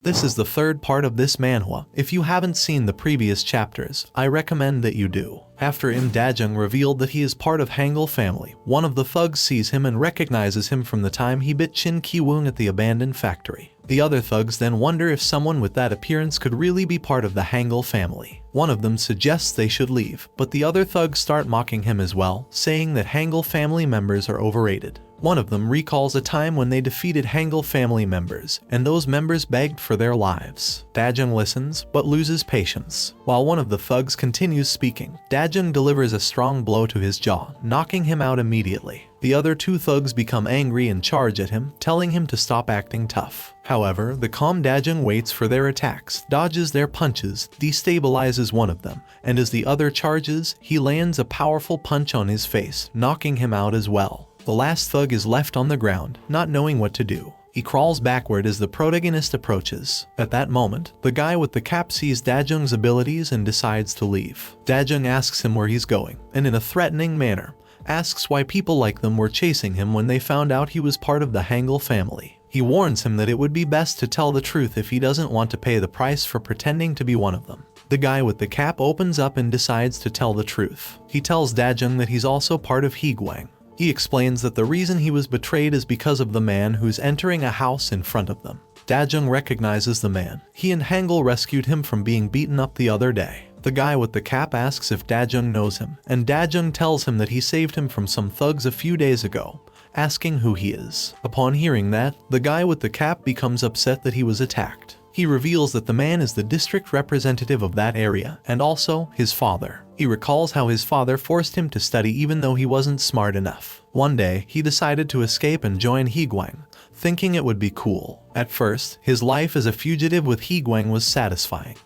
This is the third part of this manhwa. If you haven't seen the previous chapters, I recommend that you do. After Daejung revealed that he is part of Hangle family, one of the thugs sees him and recognizes him from the time he bit Shin Ki-woong at the abandoned factory. The other thugs then wonder if someone with that appearance could really be part of the Hangle family. One of them suggests they should leave, but the other thugs start mocking him as well, saying that Hangle family members are overrated. One of them recalls a time when they defeated Hangle family members, and those members begged for their lives. Daejung listens, but loses patience. While one of the thugs continues speaking, Daejung delivers a strong blow to his jaw, knocking him out immediately. The other two thugs become angry and charge at him, telling him to stop acting tough. However, the calm Daejung waits for their attacks, dodges their punches, destabilizes one of them, and as the other charges, he lands a powerful punch on his face, knocking him out as well. The last thug is left on the ground, not knowing what to do. He crawls backward as the protagonist approaches. At that moment, the guy with the cap sees Daejung's abilities and decides to leave. Daejung asks him where he's going, and in a threatening manner, asks why people like them were chasing him when they found out he was part of the Hangle family. He warns him that it would be best to tell the truth if he doesn't want to pay the price for pretending to be one of them. The guy with the cap opens up and decides to tell the truth. He tells Daejung that he's also part of Higuin. He explains that the reason he was betrayed is because of the man who's entering a house in front of them. Daejung recognizes the man. He and Hangle rescued him from being beaten up the other day. The guy with the cap asks if Daejung knows him, and Daejung tells him that he saved him from some thugs a few days ago, asking who he is. Upon hearing that, the guy with the cap becomes upset that he was attacked. He reveals that the man is the district representative of that area, and also his father. He recalls how his father forced him to study even though he wasn't smart enough. One day, he decided to escape and join Higuin, thinking it would be cool. At first, his life as a fugitive with Higuin was satisfying.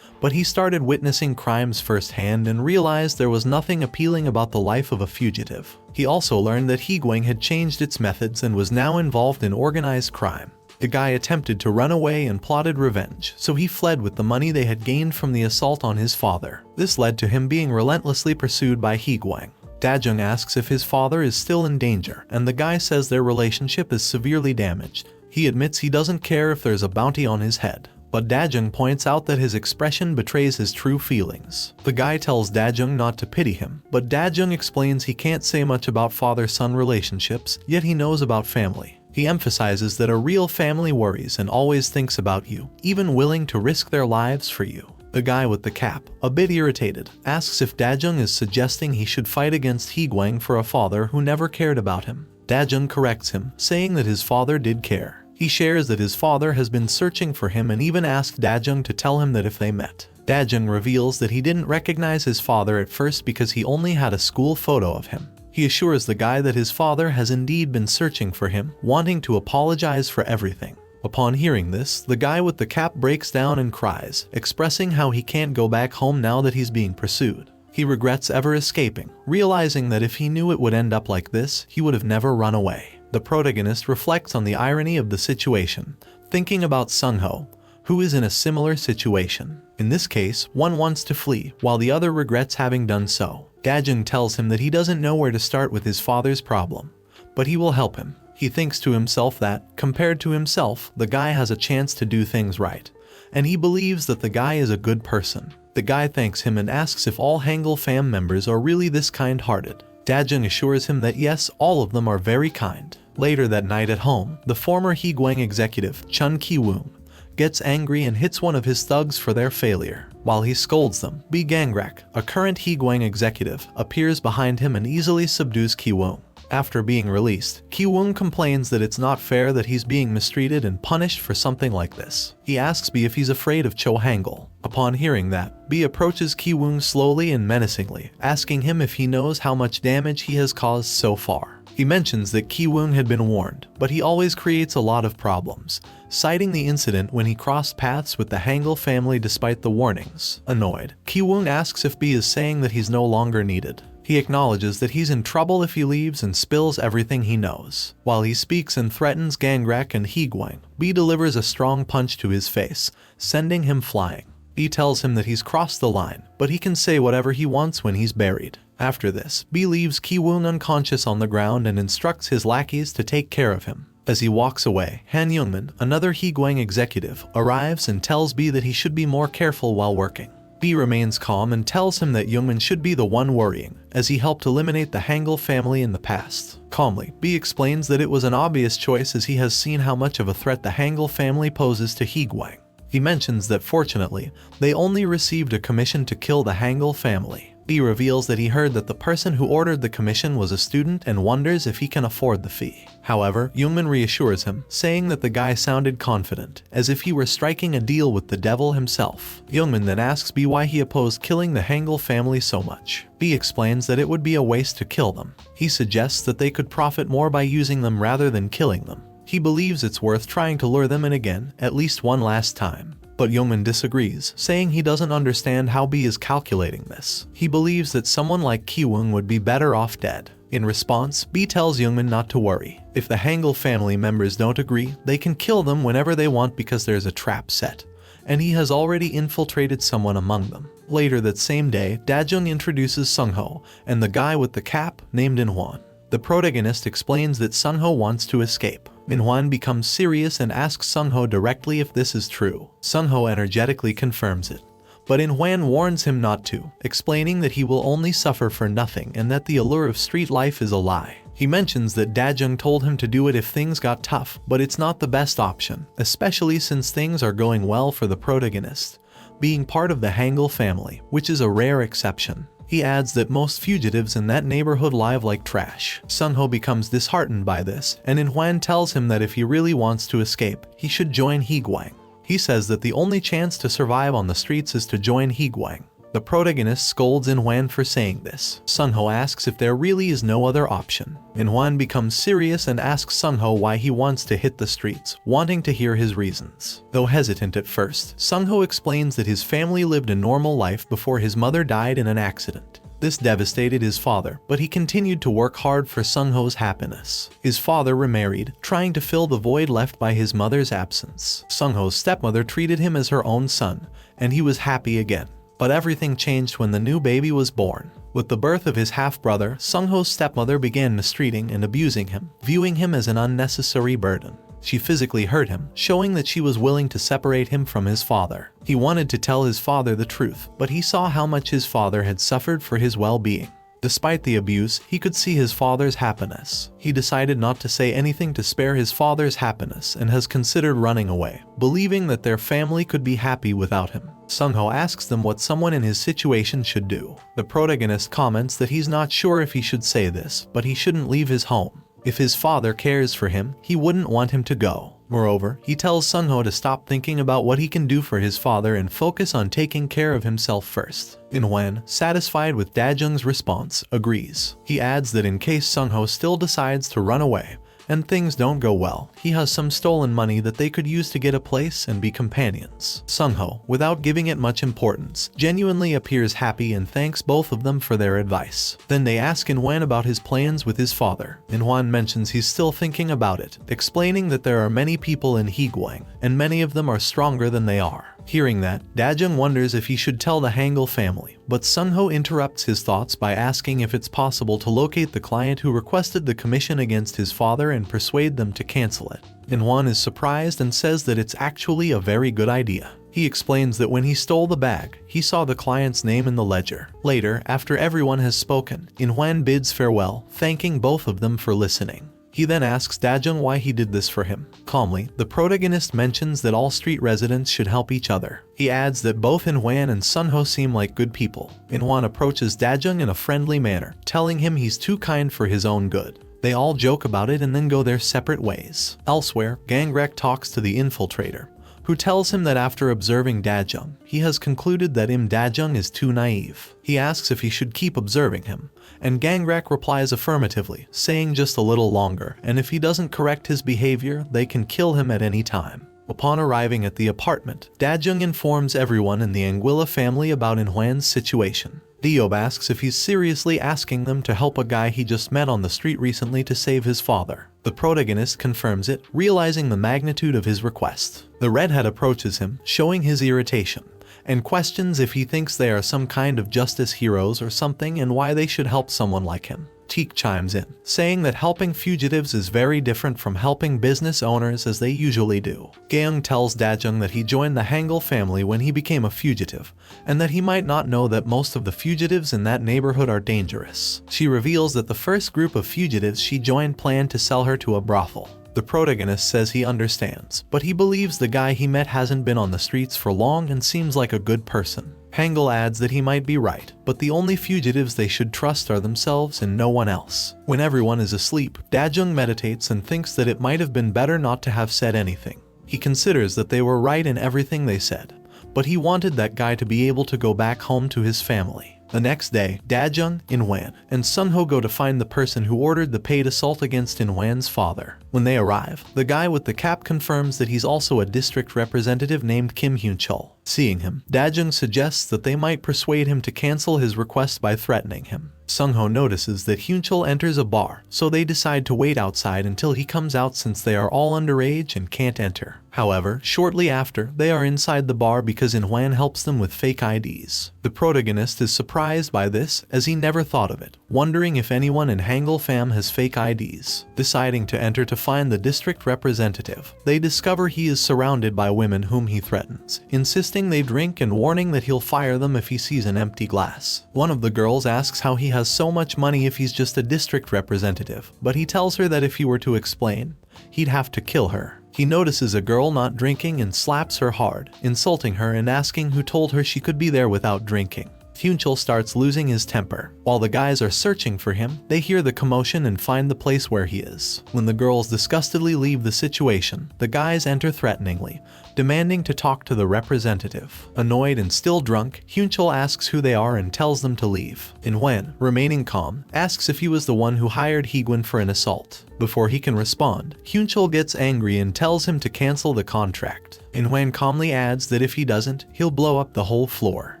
But he started witnessing crimes firsthand and realized there was nothing appealing about the life of a fugitive. He also learned that Higuin had changed its methods and was now involved in organized crime. The guy attempted to run away and plotted revenge, so he fled with the money they had gained from the assault on his father. This led to him being relentlessly pursued by Higuin. Daejung asks if his father is still in danger, and the guy says their relationship is severely damaged. He admits he doesn't care if there's a bounty on his head, but Daejung points out that his expression betrays his true feelings. The guy tells Daejung not to pity him, but Daejung explains he can't say much about father-son relationships, yet he knows about family. He emphasizes that a real family worries and always thinks about you, even willing to risk their lives for you. The guy with the cap, a bit irritated, asks if Daejung is suggesting he should fight against Higuin for a father who never cared about him. Daejung corrects him, saying that his father did care. He shares that his father has been searching for him and even asked Daejung to tell him that if they met. Daejung reveals that he didn't recognize his father at first because he only had a school photo of him. He assures the guy that his father has indeed been searching for him, wanting to apologize for everything. Upon hearing this, the guy with the cap breaks down and cries, expressing how he can't go back home now that he's being pursued. He regrets ever escaping, realizing that if he knew it would end up like this, he would have never run away. The protagonist reflects on the irony of the situation, thinking about Sung-ho, who is in a similar situation. In this case, one wants to flee, while the other regrets having done so. Daejung tells him that he doesn't know where to start with his father's problem, but he will help him. He thinks to himself that, compared to himself, the guy has a chance to do things right, and he believes that the guy is a good person. The guy thanks him and asks if all Hangle fam members are really this kind-hearted. Daejung assures him that yes, all of them are very kind. Later that night at home, the former Higuin executive, Chun Ki-woong, gets angry and hits one of his thugs for their failure. While he scolds them, Bae Gangrak, a current Higuin executive, appears behind him and easily subdues Ki-woong. After being released, Ki-woong complains that it's not fair that he's being mistreated and punished for something like this. He asks Bae if he's afraid of Cho Hangle. Upon hearing that, Bae approaches Ki-woong slowly and menacingly, asking him if he knows how much damage he has caused so far. He mentions that Ki-woong had been warned, but he always creates a lot of problems, citing the incident when he crossed paths with the Hangle family despite the warnings. Annoyed, Ki-woong asks if Bae is saying that he's no longer needed. He acknowledges that he's in trouble if he leaves and spills everything he knows. While he speaks and threatens Gangrak and Higuin, Bae delivers a strong punch to his face, sending him flying. Bae tells him that he's crossed the line, but he can say whatever he wants when he's buried. After this, Bae leaves Ki-woong unconscious on the ground and instructs his lackeys to take care of him. As he walks away, Han Youngmin, another Higuin executive, arrives and tells B that he should be more careful while working. B remains calm and tells him that Youngmin should be the one worrying, as he helped eliminate the Hangle family in the past. Calmly, B explains that it was an obvious choice as he has seen how much of a threat the Hangle family poses to Higuin. He mentions that fortunately, they only received a commission to kill the Hangle family. B reveals that he heard that the person who ordered the commission was a student and wonders if he can afford the fee. However, Youngmin reassures him, saying that the guy sounded confident, as if he were striking a deal with the devil himself. Youngmin then asks B why he opposed killing the Hangle family so much. B explains that it would be a waste to kill them. He suggests that they could profit more by using them rather than killing them. He believes it's worth trying to lure them in again, at least one last time. But Youngmin disagrees, saying he doesn't understand how B is calculating this. He believes that someone like Kiwoong would be better off dead. In response, B tells Youngmin not to worry. If the Hangle family members don't agree, they can kill them whenever they want because there's a trap set, and he has already infiltrated someone among them. Later that same day, Dajung introduces Sungho and the guy with the cap named Inhwan. The protagonist explains that Sungho wants to escape. Inhwan becomes serious and asks Sungho directly if this is true. Sungho energetically confirms it, but Inhwan warns him not to, explaining that he will only suffer for nothing and that the allure of street life is a lie. He mentions that Dajung told him to do it if things got tough, but it's not the best option, especially since things are going well for the protagonist, being part of the Hangle family, which is a rare exception. He adds that most fugitives in that neighborhood live like trash. Sungho becomes disheartened by this, and Inhwan tells him that if he really wants to escape, he should join Higuin. He says that the only chance to survive on the streets is to join Higuin. The protagonist scolds Inhwan for saying this. Sungho asks if there really is no other option. Inhwan becomes serious and asks Sungho why he wants to hit the streets, wanting to hear his reasons. Though hesitant at first, Sungho explains that his family lived a normal life before his mother died in an accident. This devastated his father, but he continued to work hard for Sungho's happiness. His father remarried, trying to fill the void left by his mother's absence. Sungho's stepmother treated him as her own son, and he was happy again. But everything changed when the new baby was born. With the birth of his half-brother, Sungho's stepmother began mistreating and abusing him, viewing him as an unnecessary burden. She physically hurt him, showing that she was willing to separate him from his father. He wanted to tell his father the truth, but he saw how much his father had suffered for his well-being. Despite the abuse, he could see his father's happiness. He decided not to say anything to spare his father's happiness and has considered running away, believing that their family could be happy without him. Sungho asks them what someone in his situation should do. The protagonist comments that he's not sure if he should say this, but he shouldn't leave his home. If his father cares for him, he wouldn't want him to go. Moreover, he tells Sungho to stop thinking about what he can do for his father and focus on taking care of himself first. Inhwan, satisfied with Dajung's response, agrees. He adds that in case Sungho still decides to run away, and things don't go well, he has some stolen money that they could use to get a place and be companions. Sungho, without giving it much importance, genuinely appears happy and thanks both of them for their advice. Then they ask Inhwan about his plans with his father. Inhwan mentions he's still thinking about it, explaining that there are many people in Higuin, and many of them are stronger than they are. Hearing that, Dajung wonders if he should tell the Hangle family, but Sungho interrupts his thoughts by asking if it's possible to locate the client who requested the commission against his father and persuade them to cancel it. Inhwan is surprised and says that it's actually a very good idea. He explains that when he stole the bag, he saw the client's name in the ledger. Later, after everyone has spoken, Inhwan bids farewell, thanking both of them for listening. He then asks Dajung why he did this for him. Calmly, the protagonist mentions that all street residents should help each other. He adds that both Inhwan and Sungho seem like good people. Inhwan approaches Dajung in a friendly manner, telling him he's too kind for his own good. They all joke about it and then go their separate ways. Elsewhere, Gangrak talks to the infiltrator, who tells him that after observing Dajung, he has concluded that Dajung is too naive. He asks if he should keep observing him, and Gangrak replies affirmatively, saying just a little longer, and if he doesn't correct his behavior, they can kill him at any time. Upon arriving at the apartment, Dajung informs everyone in the Anguilla family about Inhwan's situation. Diob asks if he's seriously asking them to help a guy he just met on the street recently to save his father. The protagonist confirms it, realizing the magnitude of his request. The redhead approaches him, showing his irritation, and questions if he thinks they are some kind of justice heroes or something and why they should help someone like him. Teak chimes in, saying that helping fugitives is very different from helping business owners as they usually do. Gaeung tells Dajung that he joined the Hangle family when he became a fugitive, and that he might not know that most of the fugitives in that neighborhood are dangerous. She reveals that the first group of fugitives she joined planned to sell her to a brothel. The protagonist says he understands, but he believes the guy he met hasn't been on the streets for long and seems like a good person. Hangle adds that he might be right, but the only fugitives they should trust are themselves and no one else. When everyone is asleep, Dajung meditates and thinks that it might have been better not to have said anything. He considers that they were right in everything they said, but he wanted that guy to be able to go back home to his family. The next day, Dajung, In-hwan, and Sunho go to find the person who ordered the paid assault against In-hwan's father. When they arrive, the guy with the cap confirms that he's also a district representative named Kim Hyun-chul. Seeing him, Dajung suggests that they might persuade him to cancel his request by threatening him. Sungho notices that Hyun-chul enters a bar, so they decide to wait outside until he comes out since they are all underage and can't enter. However, shortly after, they are inside the bar because In-hwan helps them with fake IDs. The protagonist is surprised by this as he never thought of it, wondering if anyone in Hangle fam has fake IDs. Deciding to enter to find the district representative, they discover he is surrounded by women whom he threatens, insisting they drink and warning that he'll fire them if he sees an empty glass. One of the girls asks how he has so much money if he's just a district representative, but he tells her that if he were to explain, he'd have to kill her. He notices a girl not drinking and slaps her hard, insulting her and asking who told her she could be there without drinking. Hyun-chul starts losing his temper. While the guys are searching for him, they hear the commotion and find the place where he is. When the girls disgustedly leave the situation, the guys enter threateningly, demanding to talk to the representative. Annoyed and still drunk, Hyun-chul asks who they are and tells them to leave. In-hwan, remaining calm, asks if he was the one who hired Higuin for an assault. Before he can respond, Hyun-chul gets angry and tells him to cancel the contract. In-hwan calmly adds that if he doesn't, he'll blow up the whole floor.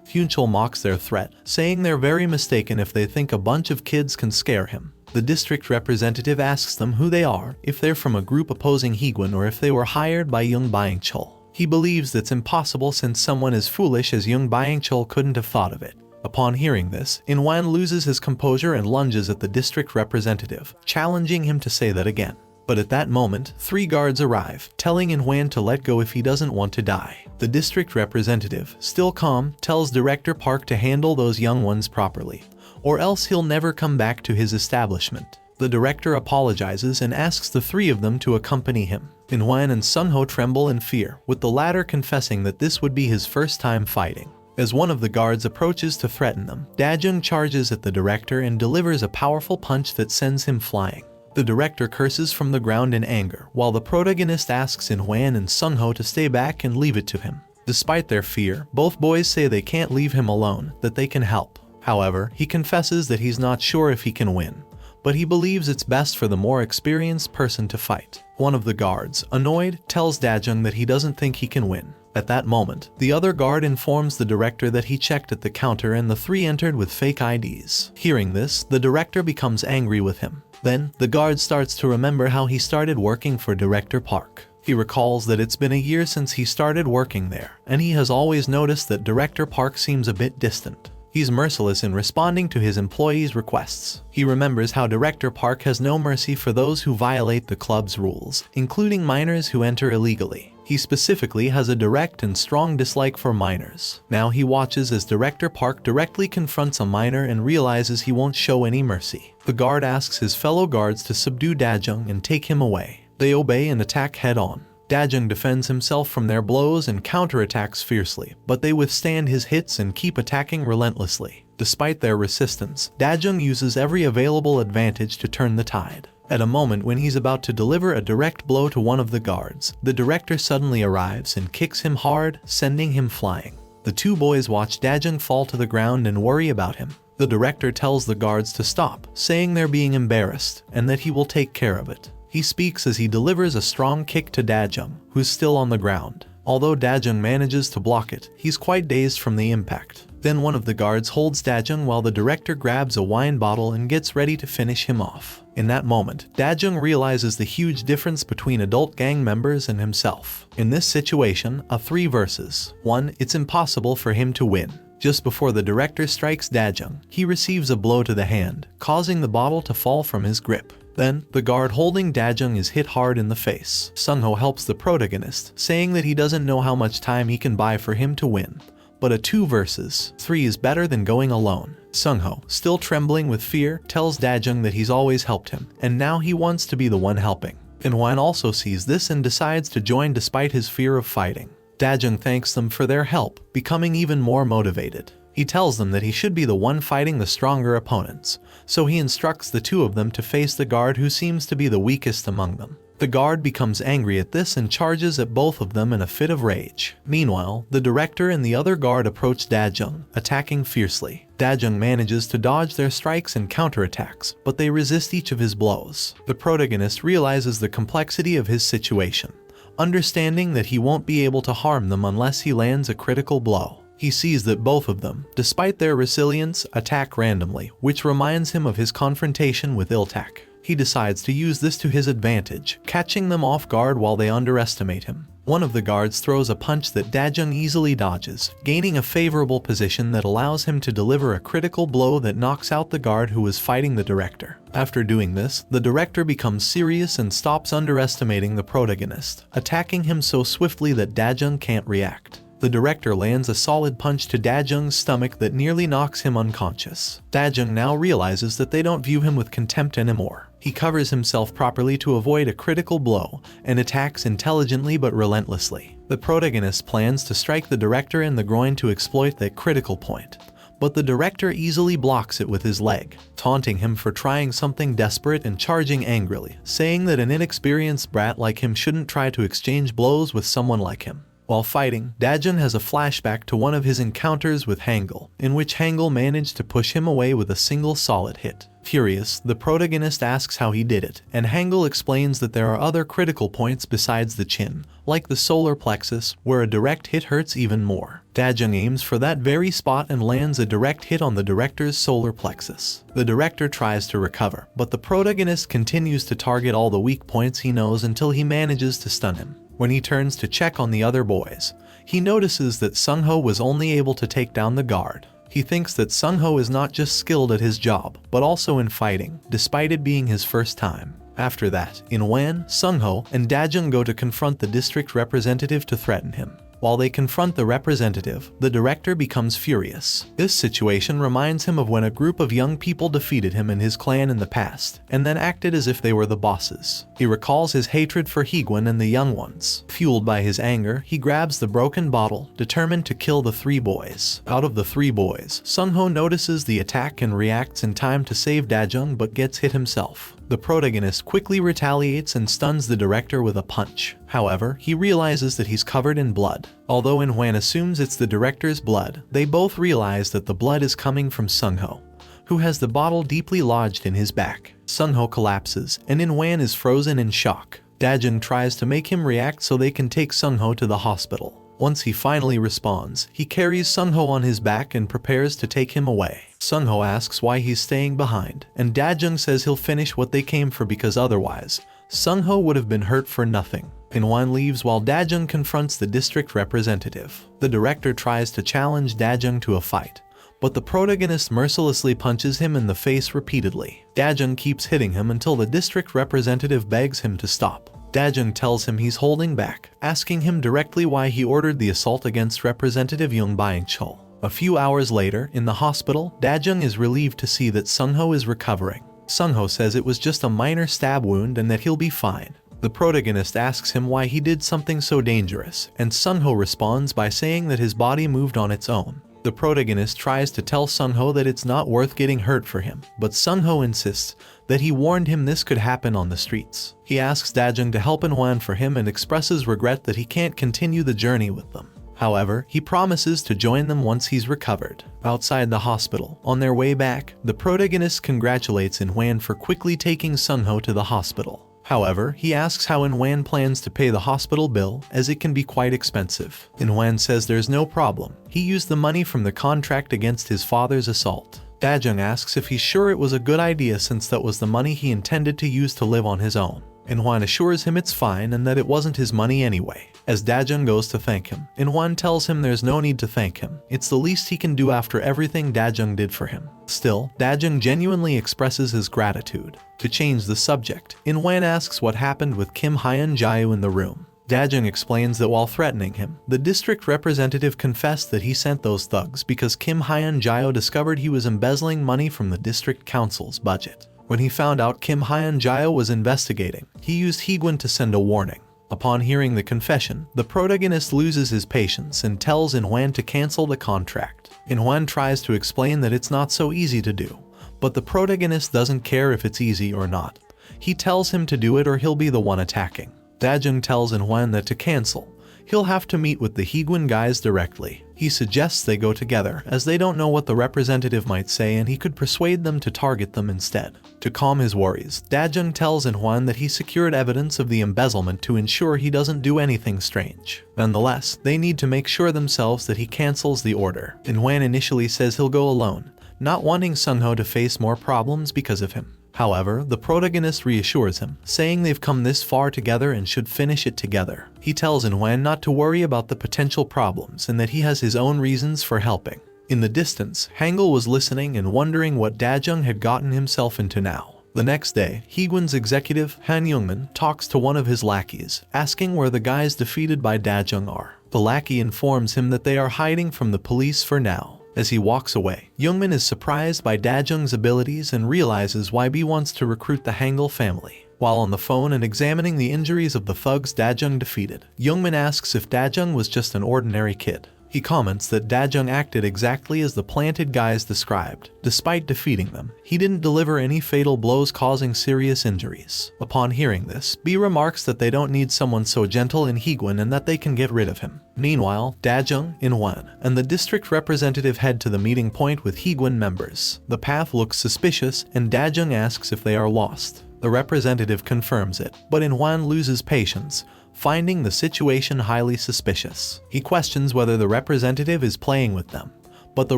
Hyun-chul mocks their threat, saying they're very mistaken if they think a bunch of kids can scare him. The district representative asks them who they are, if they're from a group opposing Higuin or if they were hired by Young Byung-chul. He believes that's impossible since someone as foolish as Young Byung-chul couldn't have thought of it. Upon hearing this, In-hwan loses his composure and lunges at the district representative, challenging him to say that again. But at that moment, 3 guards arrive, telling In-hwan to let go if he doesn't want to die. The district representative, still calm, tells Director Park to handle those young ones properly, or else he'll never come back to his establishment. The director apologizes and asks the 3 of them to accompany him. In-hwan and Sunho tremble in fear, with the latter confessing that this would be his first time fighting. As one of the guards approaches to threaten them, Dajung charges at the director and delivers a powerful punch that sends him flying. The director curses from the ground in anger, while the protagonist asks In-hwan and Sunho to stay back and leave it to him. Despite their fear, both boys say they can't leave him alone, that they can help. However, he confesses that he's not sure if he can win, but he believes it's best for the more experienced person to fight. One of the guards, annoyed, tells Dajung that he doesn't think he can win. At that moment, the other guard informs the director that he checked at the counter and the 3 entered with fake IDs. Hearing this, the director becomes angry with him. Then, the guard starts to remember how he started working for Director Park. He recalls that it's been a year since he started working there, and he has always noticed that Director Park seems a bit distant. He's merciless in responding to his employees' requests. He remembers how Director Park has no mercy for those who violate the club's rules, including minors who enter illegally. He specifically has a direct and strong dislike for minors. Now he watches as Director Park directly confronts a minor and realizes he won't show any mercy. The guard asks his fellow guards to subdue Dajung and take him away. They obey and attack head-on. Dajung defends himself from their blows and counterattacks fiercely, but they withstand his hits and keep attacking relentlessly. Despite their resistance, Dajung uses every available advantage to turn the tide. At a moment when he's about to deliver a direct blow to one of the guards, the director suddenly arrives and kicks him hard, sending him flying. The 2 boys watch Dajung fall to the ground and worry about him. The director tells the guards to stop, saying they're being embarrassed and that he will take care of it. He speaks as he delivers a strong kick to Dajung, who's still on the ground. Although Dajung manages to block it, he's quite dazed from the impact. Then one of the guards holds Dajung while the director grabs a wine bottle and gets ready to finish him off. In that moment, Dajung realizes the huge difference between adult gang members and himself. In this situation, a 3 versus 1, it's impossible for him to win. Just before the director strikes Dajung, he receives a blow to the hand, causing the bottle to fall from his grip. Then, the guard holding Dajung is hit hard in the face. Sungho helps the protagonist, saying that he doesn't know how much time he can buy for him to win, but a 2 versus 3 is better than going alone. Sungho, still trembling with fear, tells Dajung that he's always helped him, and now he wants to be the one helping. Hwan also sees this and decides to join despite his fear of fighting. Dajung thanks them for their help, becoming even more motivated. He tells them that he should be the one fighting the stronger opponents, so he instructs the 2 of them to face the guard who seems to be the weakest among them. The guard becomes angry at this and charges at both of them in a fit of rage. Meanwhile, the director and the other guard approach Dajung, attacking fiercely. Dajung manages to dodge their strikes and counterattacks, but they resist each of his blows. The protagonist realizes the complexity of his situation, understanding that he won't be able to harm them unless he lands a critical blow. He sees that both of them, despite their resilience, attack randomly, which reminds him of his confrontation with Iltak. He decides to use this to his advantage, catching them off guard while they underestimate him. One of the guards throws a punch that Dajung easily dodges, gaining a favorable position that allows him to deliver a critical blow that knocks out the guard who was fighting the director. After doing this, the director becomes serious and stops underestimating the protagonist, attacking him so swiftly that Dajung can't react. The director lands a solid punch to Dajung's stomach that nearly knocks him unconscious. Dajung now realizes that they don't view him with contempt anymore. He covers himself properly to avoid a critical blow and attacks intelligently but relentlessly. The protagonist plans to strike the director in the groin to exploit that critical point, but the director easily blocks it with his leg, taunting him for trying something desperate and charging angrily, saying that an inexperienced brat like him shouldn't try to exchange blows with someone like him. While fighting, Dajung has a flashback to one of his encounters with Hangle, in which Hangle managed to push him away with a single solid hit. Furious, the protagonist asks how he did it, and Hangle explains that there are other critical points besides the chin, like the solar plexus, where a direct hit hurts even more. Dajung aims for that very spot and lands a direct hit on the director's solar plexus. The director tries to recover, but the protagonist continues to target all the weak points he knows until he manages to stun him. When he turns to check on the other boys, he notices that Sungho was only able to take down the guard. He thinks that Sungho is not just skilled at his job, but also in fighting, despite it being his first time. After that, in Wan, Sungho and Dajung go to confront the district representative to threaten him. While they confront the representative, the director becomes furious. This situation reminds him of when a group of young people defeated him and his clan in the past, and then acted as if they were the bosses. He recalls his hatred for Higuin and the young ones. Fueled by his anger, he grabs the broken bottle, determined to kill the 3 boys. Out of the 3 boys, Sungho notices the attack and reacts in time to save Dajung but gets hit himself. The protagonist quickly retaliates and stuns the director with a punch. However, he realizes that he's covered in blood. Although Hwan assumes it's the director's blood, they both realize that the blood is coming from Sungho, who has the bottle deeply lodged in his back. Sungho collapses, and Hwan is frozen in shock. Dajung tries to make him react so they can take Sungho to the hospital. Once he finally responds, he carries Sungho on his back and prepares to take him away. Sungho asks why he's staying behind, and Dajung says he'll finish what they came for because otherwise, Sungho would have been hurt for nothing. Hwan leaves while Dajung confronts the district representative. The director tries to challenge Dajung to a fight, but the protagonist mercilessly punches him in the face repeatedly. Dajung keeps hitting him until the district representative begs him to stop. Dajung tells him he's holding back, asking him directly why he ordered the assault against Representative Young Byung-chul. A few hours later, in the hospital, Dajung is relieved to see that Sungho is recovering. Sungho says it was just a minor stab wound and that he'll be fine. The protagonist asks him why he did something so dangerous, and Sungho responds by saying that his body moved on its own. The protagonist tries to tell Sungho that it's not worth getting hurt for him, but Sungho insists that he warned him this could happen on the streets. He asks Dajung to help Hwan for him and expresses regret that he can't continue the journey with them. However, he promises to join them once he's recovered. Outside the hospital, on their way back, the protagonist congratulates Hwan for quickly taking Sungho to the hospital. However, he asks how Hwan plans to pay the hospital bill, as it can be quite expensive. Hwan says there's no problem. He used the money from the contract against his father's assault. Dajung asks if he's sure it was a good idea since that was the money he intended to use to live on his own. In-hwan assures him it's fine and that it wasn't his money anyway. As Dajung goes to thank him, In-hwan tells him there's no need to thank him. It's the least he can do after everything Dajung did for him. Still, Dajung genuinely expresses his gratitude. To change the subject, In-hwan asks what happened with Kim Hyun-jae in the room. Dajung explains that while threatening him, the district representative confessed that he sent those thugs because Kim Hyun-jae discovered he was embezzling money from the district council's budget. When he found out Kim Hyun-jae was investigating, he used Higuin to send a warning. Upon hearing the confession, the protagonist loses his patience and tells In-hwan to cancel the contract. In-hwan tries to explain that it's not so easy to do, but the protagonist doesn't care if it's easy or not. He tells him to do it or he'll be the one attacking. Dajung tells In-hwan that to cancel, he'll have to meet with the Higuin guys directly. He suggests they go together as they don't know what the representative might say and he could persuade them to target them instead. To calm his worries, Dajung tells In-hwan that he secured evidence of the embezzlement to ensure he doesn't do anything strange. Nonetheless, they need to make sure themselves that he cancels the order. In-hwan initially says he'll go alone, not wanting Sung-ho to face more problems because of him. However, the protagonist reassures him, saying they've come this far together and should finish it together. He tells In-hwan not to worry about the potential problems and that he has his own reasons for helping. In the distance, Hangle was listening and wondering what Dajung had gotten himself into now. The next day, Higuin's executive, Han Youngmin, talks to one of his lackeys, asking where the guys defeated by Dajung are. The lackey informs him that they are hiding from the police for now. As he walks away, Youngmin is surprised by Dajung's abilities and realizes why B wants to recruit the Hangle family. While on the phone and examining the injuries of the thugs Dajung defeated, Youngmin asks if Dajung was just an ordinary kid. He comments that Dajung acted exactly as the planted guys described. Despite defeating them, he didn't deliver any fatal blows causing serious injuries. Upon hearing this, B remarks that they don't need someone so gentle in Higuin and that they can get rid of him. Meanwhile, Dajung, In-hwan, and the district representative head to the meeting point with Higuin members. The path looks suspicious and Dajung asks if they are lost. The representative confirms it, but In-hwan loses patience, finding the situation highly suspicious. He questions whether the representative is playing with them, but the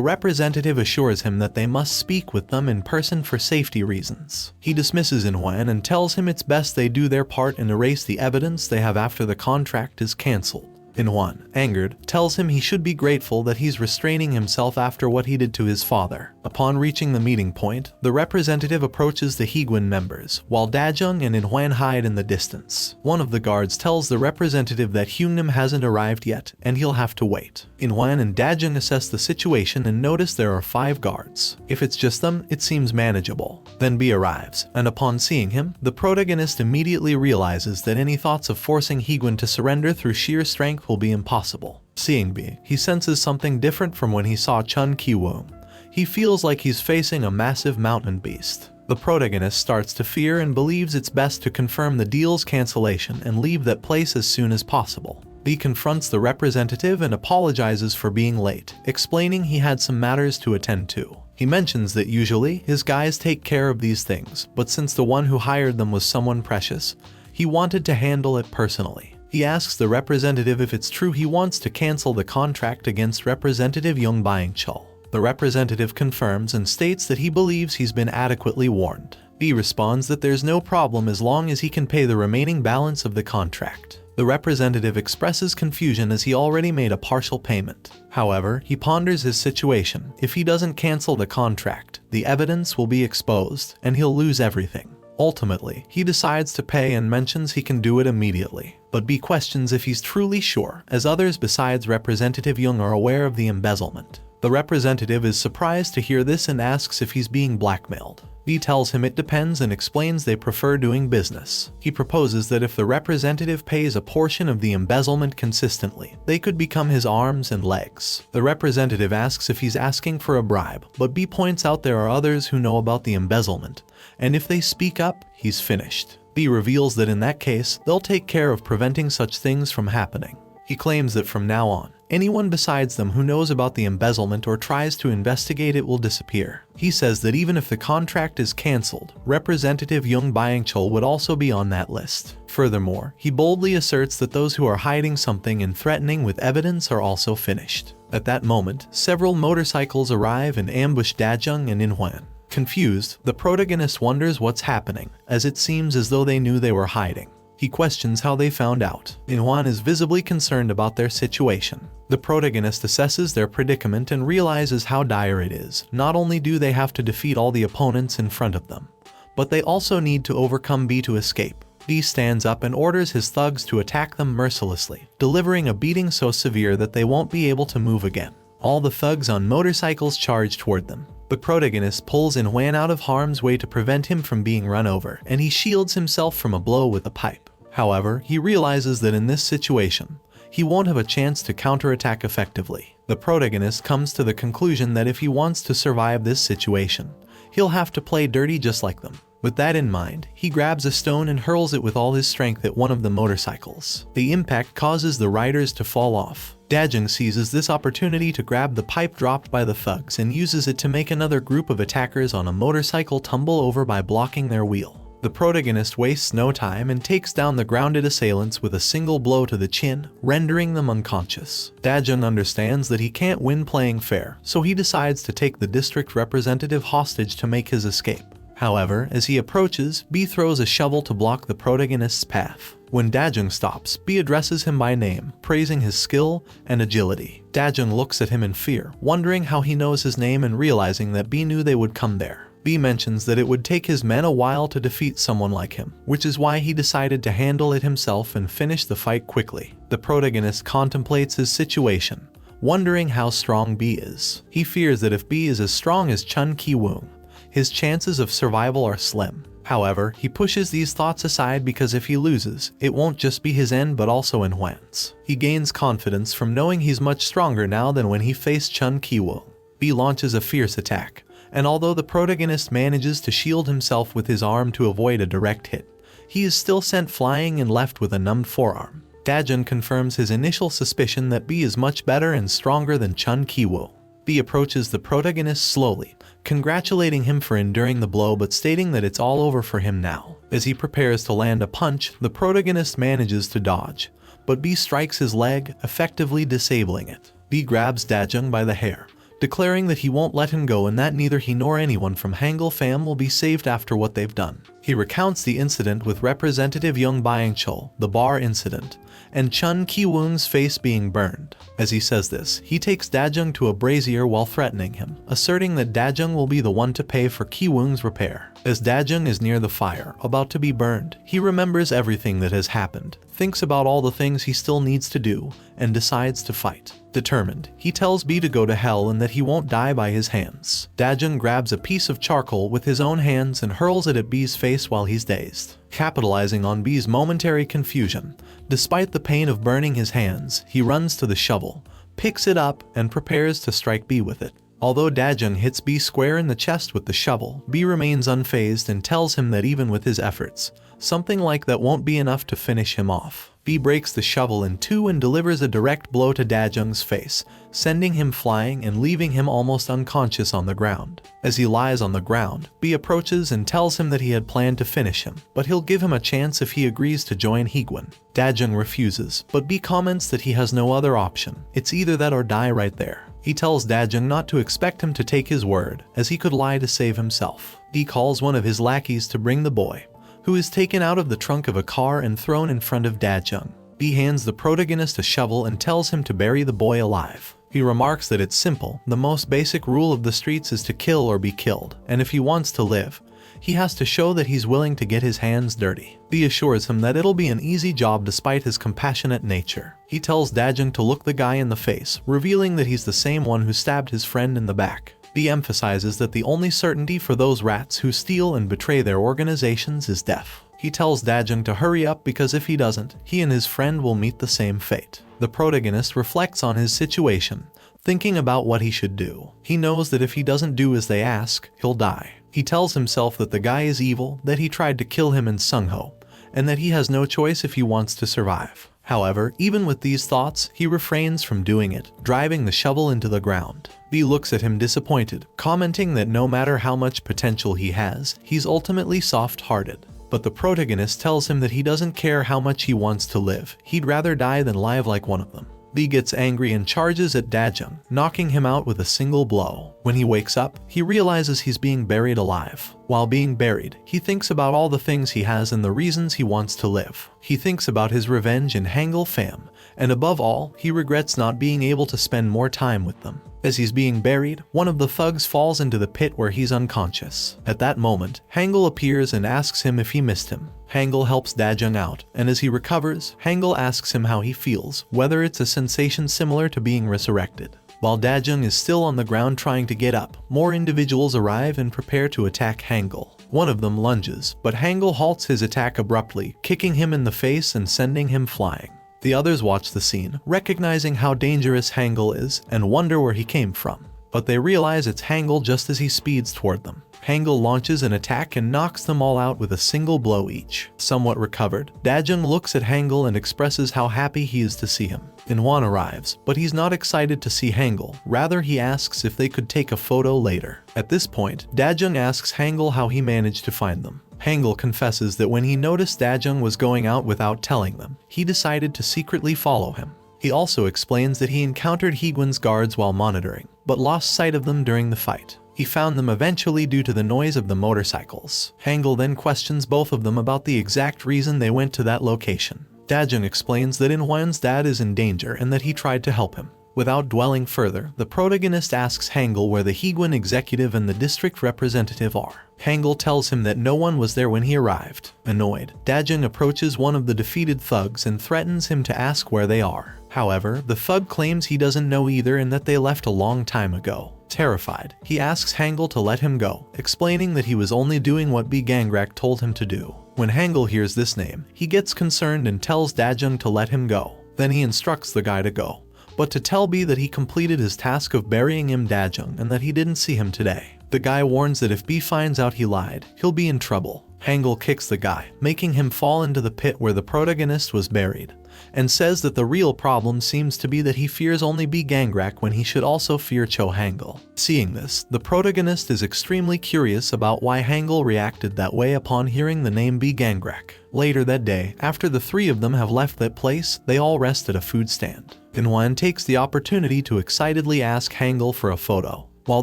representative assures him that they must speak with them in person for safety reasons. He dismisses In-hwan and tells him it's best they do their part and erase the evidence they have after the contract is cancelled. In-hwan, angered, tells him he should be grateful that he's restraining himself after what he did to his father. Upon reaching the meeting point, the representative approaches the Higuin members, while Dajung and In-hwan hide in the distance. One of the guards tells the representative that Hyungnim hasn't arrived yet, and he'll have to wait. In-hwan and Dajung assess the situation and notice there are 5 guards. If it's just them, it seems manageable. Then B arrives, and upon seeing him, the protagonist immediately realizes that any thoughts of forcing Higuin to surrender through sheer strength will be impossible. Seeing B, he senses something different from when he saw Chun Ki-woong. He feels like he's facing a massive mountain beast. The protagonist starts to fear and believes it's best to confirm the deal's cancellation and leave that place as soon as possible. B confronts the representative and apologizes for being late, explaining he had some matters to attend to. He mentions that usually his guys take care of these things, but since the one who hired them was someone precious, he wanted to handle it personally. He asks the representative if it's true he wants to cancel the contract against Representative Young Byung-chul. The representative confirms and states that he believes he's been adequately warned. B responds that there's no problem as long as he can pay the remaining balance of the contract. The representative expresses confusion as he already made a partial payment. However, he ponders his situation. If he doesn't cancel the contract, the evidence will be exposed and he'll lose everything. Ultimately, he decides to pay and mentions he can do it immediately. But B questions if he's truly sure, as others besides Representative Young are aware of the embezzlement. The representative is surprised to hear this and asks if he's being blackmailed. B tells him it depends and explains they prefer doing business. He proposes that if the representative pays a portion of the embezzlement consistently, they could become his arms and legs. The representative asks if he's asking for a bribe, but B points out there are others who know about the embezzlement, and if they speak up, he's finished. B reveals that in that case, they'll take care of preventing such things from happening. He claims that from now on, anyone besides them who knows about the embezzlement or tries to investigate it will disappear. He says that even if the contract is cancelled, Representative Young Byung-chul would also be on that list. Furthermore, he boldly asserts that those who are hiding something and threatening with evidence are also finished. At that moment, several motorcycles arrive and ambush Dajung and In-hwan. Confused, the protagonist wonders what's happening, as it seems as though they knew they were hiding. He questions how they found out. Inhuan is visibly concerned about their situation. The protagonist assesses their predicament and realizes how dire it is. Not only do they have to defeat all the opponents in front of them, but they also need to overcome B to escape. B stands up and orders his thugs to attack them mercilessly, delivering a beating so severe that they won't be able to move again. All the thugs on motorcycles charge toward them. The protagonist pulls Inhuan out of harm's way to prevent him from being run over, and he shields himself from a blow with a pipe. However, he realizes that in this situation, he won't have a chance to counterattack effectively. The protagonist comes to the conclusion that if he wants to survive this situation, he'll have to play dirty just like them. With that in mind, he grabs a stone and hurls it with all his strength at one of the motorcycles. The impact causes the riders to fall off. Dajeng seizes this opportunity to grab the pipe dropped by the thugs and uses it to make another group of attackers on a motorcycle tumble over by blocking their wheel. The protagonist wastes no time and takes down the grounded assailants with a single blow to the chin, rendering them unconscious. Dajeng understands that he can't win playing fair, so he decides to take the district representative hostage to make his escape. However, as he approaches, B throws a shovel to block the protagonist's path. When Dajeng stops, B addresses him by name, praising his skill and agility. Dajeng looks at him in fear, wondering how he knows his name and realizing that B knew they would come there. B mentions that it would take his men a while to defeat someone like him, which is why he decided to handle it himself and finish the fight quickly. The protagonist contemplates his situation, wondering how strong B is. He fears that if B is as strong as Chun Ki-woong, his chances of survival are slim. However, he pushes these thoughts aside because if he loses, it won't just be his end but also Inhuan's. He gains confidence from knowing he's much stronger now than when he faced Chun Ki-woong. B launches a fierce attack, and although the protagonist manages to shield himself with his arm to avoid a direct hit, he is still sent flying and left with a numbed forearm. Dajeng confirms his initial suspicion that B is much better and stronger than Chun Ki-woong. B approaches the protagonist slowly, congratulating him for enduring the blow but stating that it's all over for him now. As he prepares to land a punch, the protagonist manages to dodge, but B strikes his leg, effectively disabling it. B grabs Dajeng by the hair, declaring that he won't let him go and that neither he nor anyone from Hangle fam will be saved after what they've done. He recounts the incident with Representative Young Byung-chul, the bar incident, and Chun Ki-woong's face being burned. As he says this, he takes Dajeng to a brazier while threatening him, asserting that Dajeng will be the one to pay for Ki-woong's repair. As Dajeng is near the fire, about to be burned, he remembers everything that has happened, thinks about all the things he still needs to do, and decides to fight. Determined, he tells B to go to hell and that he won't die by his hands. Dajeng grabs a piece of charcoal with his own hands and hurls it at B's face while he's dazed. Capitalizing on B's momentary confusion, despite the pain of burning his hands, he runs to the shovel, picks it up, and prepares to strike B with it. Although Dajeng hits B square in the chest with the shovel, B remains unfazed and tells him that even with his efforts, something like that won't be enough to finish him off. B breaks the shovel in two and delivers a direct blow to Dajeng's face, sending him flying and leaving him almost unconscious on the ground. As he lies on the ground, B approaches and tells him that he had planned to finish him, but he'll give him a chance if he agrees to join Higuin. Dajeng refuses, but B comments that he has no other option. It's either that or die right there. He tells Dajeng not to expect him to take his word, as he could lie to save himself. He calls one of his lackeys to bring the boy, who is taken out of the trunk of a car and thrown in front of Dajeng. B hands the protagonist a shovel and tells him to bury the boy alive. He remarks that it's simple, the most basic rule of the streets is to kill or be killed, and if he wants to live, he has to show that he's willing to get his hands dirty. B assures him that it'll be an easy job despite his compassionate nature. He tells Dajeng to look the guy in the face, revealing that he's the same one who stabbed his friend in the back. B emphasizes that the only certainty for those rats who steal and betray their organizations is death. He tells Dajeng to hurry up because if he doesn't, he and his friend will meet the same fate. The protagonist reflects on his situation, thinking about what he should do. He knows that if he doesn't do as they ask, he'll die. He tells himself that the guy is evil, that he tried to kill him in Sungho, and that he has no choice if he wants to survive. However, even with these thoughts, he refrains from doing it, driving the shovel into the ground. B looks at him disappointed, commenting that no matter how much potential he has, he's ultimately soft-hearted. But the protagonist tells him that he doesn't care how much he wants to live, he'd rather die than live like one of them. Lee gets angry and charges at Dajung, knocking him out with a single blow. When he wakes up, he realizes he's being buried alive. While being buried, he thinks about all the things he has and the reasons he wants to live. He thinks about his revenge in Hangle fam, and above all, he regrets not being able to spend more time with them. As he's being buried, one of the thugs falls into the pit where he's unconscious. At that moment, Hangle appears and asks him if he missed him. Hangle helps Dajung out, and as he recovers, Hangle asks him how he feels, whether it's a sensation similar to being resurrected. While Dajung is still on the ground trying to get up, more individuals arrive and prepare to attack Hangle. One of them lunges, but Hangle halts his attack abruptly, kicking him in the face and sending him flying. The others watch the scene, recognizing how dangerous Hangle is, and wonder where he came from. But they realize it's Hangle just as he speeds toward them. Hangle launches an attack and knocks them all out with a single blow each. Somewhat recovered, Dajung looks at Hangle and expresses how happy he is to see him. Inwan arrives, but he's not excited to see Hangle, rather he asks if they could take a photo later. At this point, Dajung asks Hangle how he managed to find them. Hangle confesses that when he noticed Dajung was going out without telling them, he decided to secretly follow him. He also explains that he encountered Higuin's guards while monitoring, but lost sight of them during the fight. He found them eventually due to the noise of the motorcycles. Hangle then questions both of them about the exact reason they went to that location. Dajung explains that Inwan's dad is in danger and that he tried to help him. Without dwelling further, the protagonist asks Hangle where the Higuin executive and the district representative are. Hangle tells him that no one was there when he arrived. Annoyed, Dajung approaches one of the defeated thugs and threatens him to ask where they are. However, the thug claims he doesn't know either and that they left a long time ago. Terrified, he asks Hangle to let him go, explaining that he was only doing what Bae Gangrak told him to do. When Hangle hears this name, he gets concerned and tells Dajung to let him go. Then he instructs the guy to go, but to tell Bae that he completed his task of burying Dajung and that he didn't see him today. The guy warns that if Bae finds out he lied, he'll be in trouble. Hangle kicks the guy, making him fall into the pit where the protagonist was buried, and says that the real problem seems to be that he fears only Bae Gangrak when he should also fear Cho Hangle. Seeing this, the protagonist is extremely curious about why Hangle reacted that way upon hearing the name Bae Gangrak. Later that day, after the three of them have left that place, they all rest at a food stand. Inwan takes the opportunity to excitedly ask Hangle for a photo. While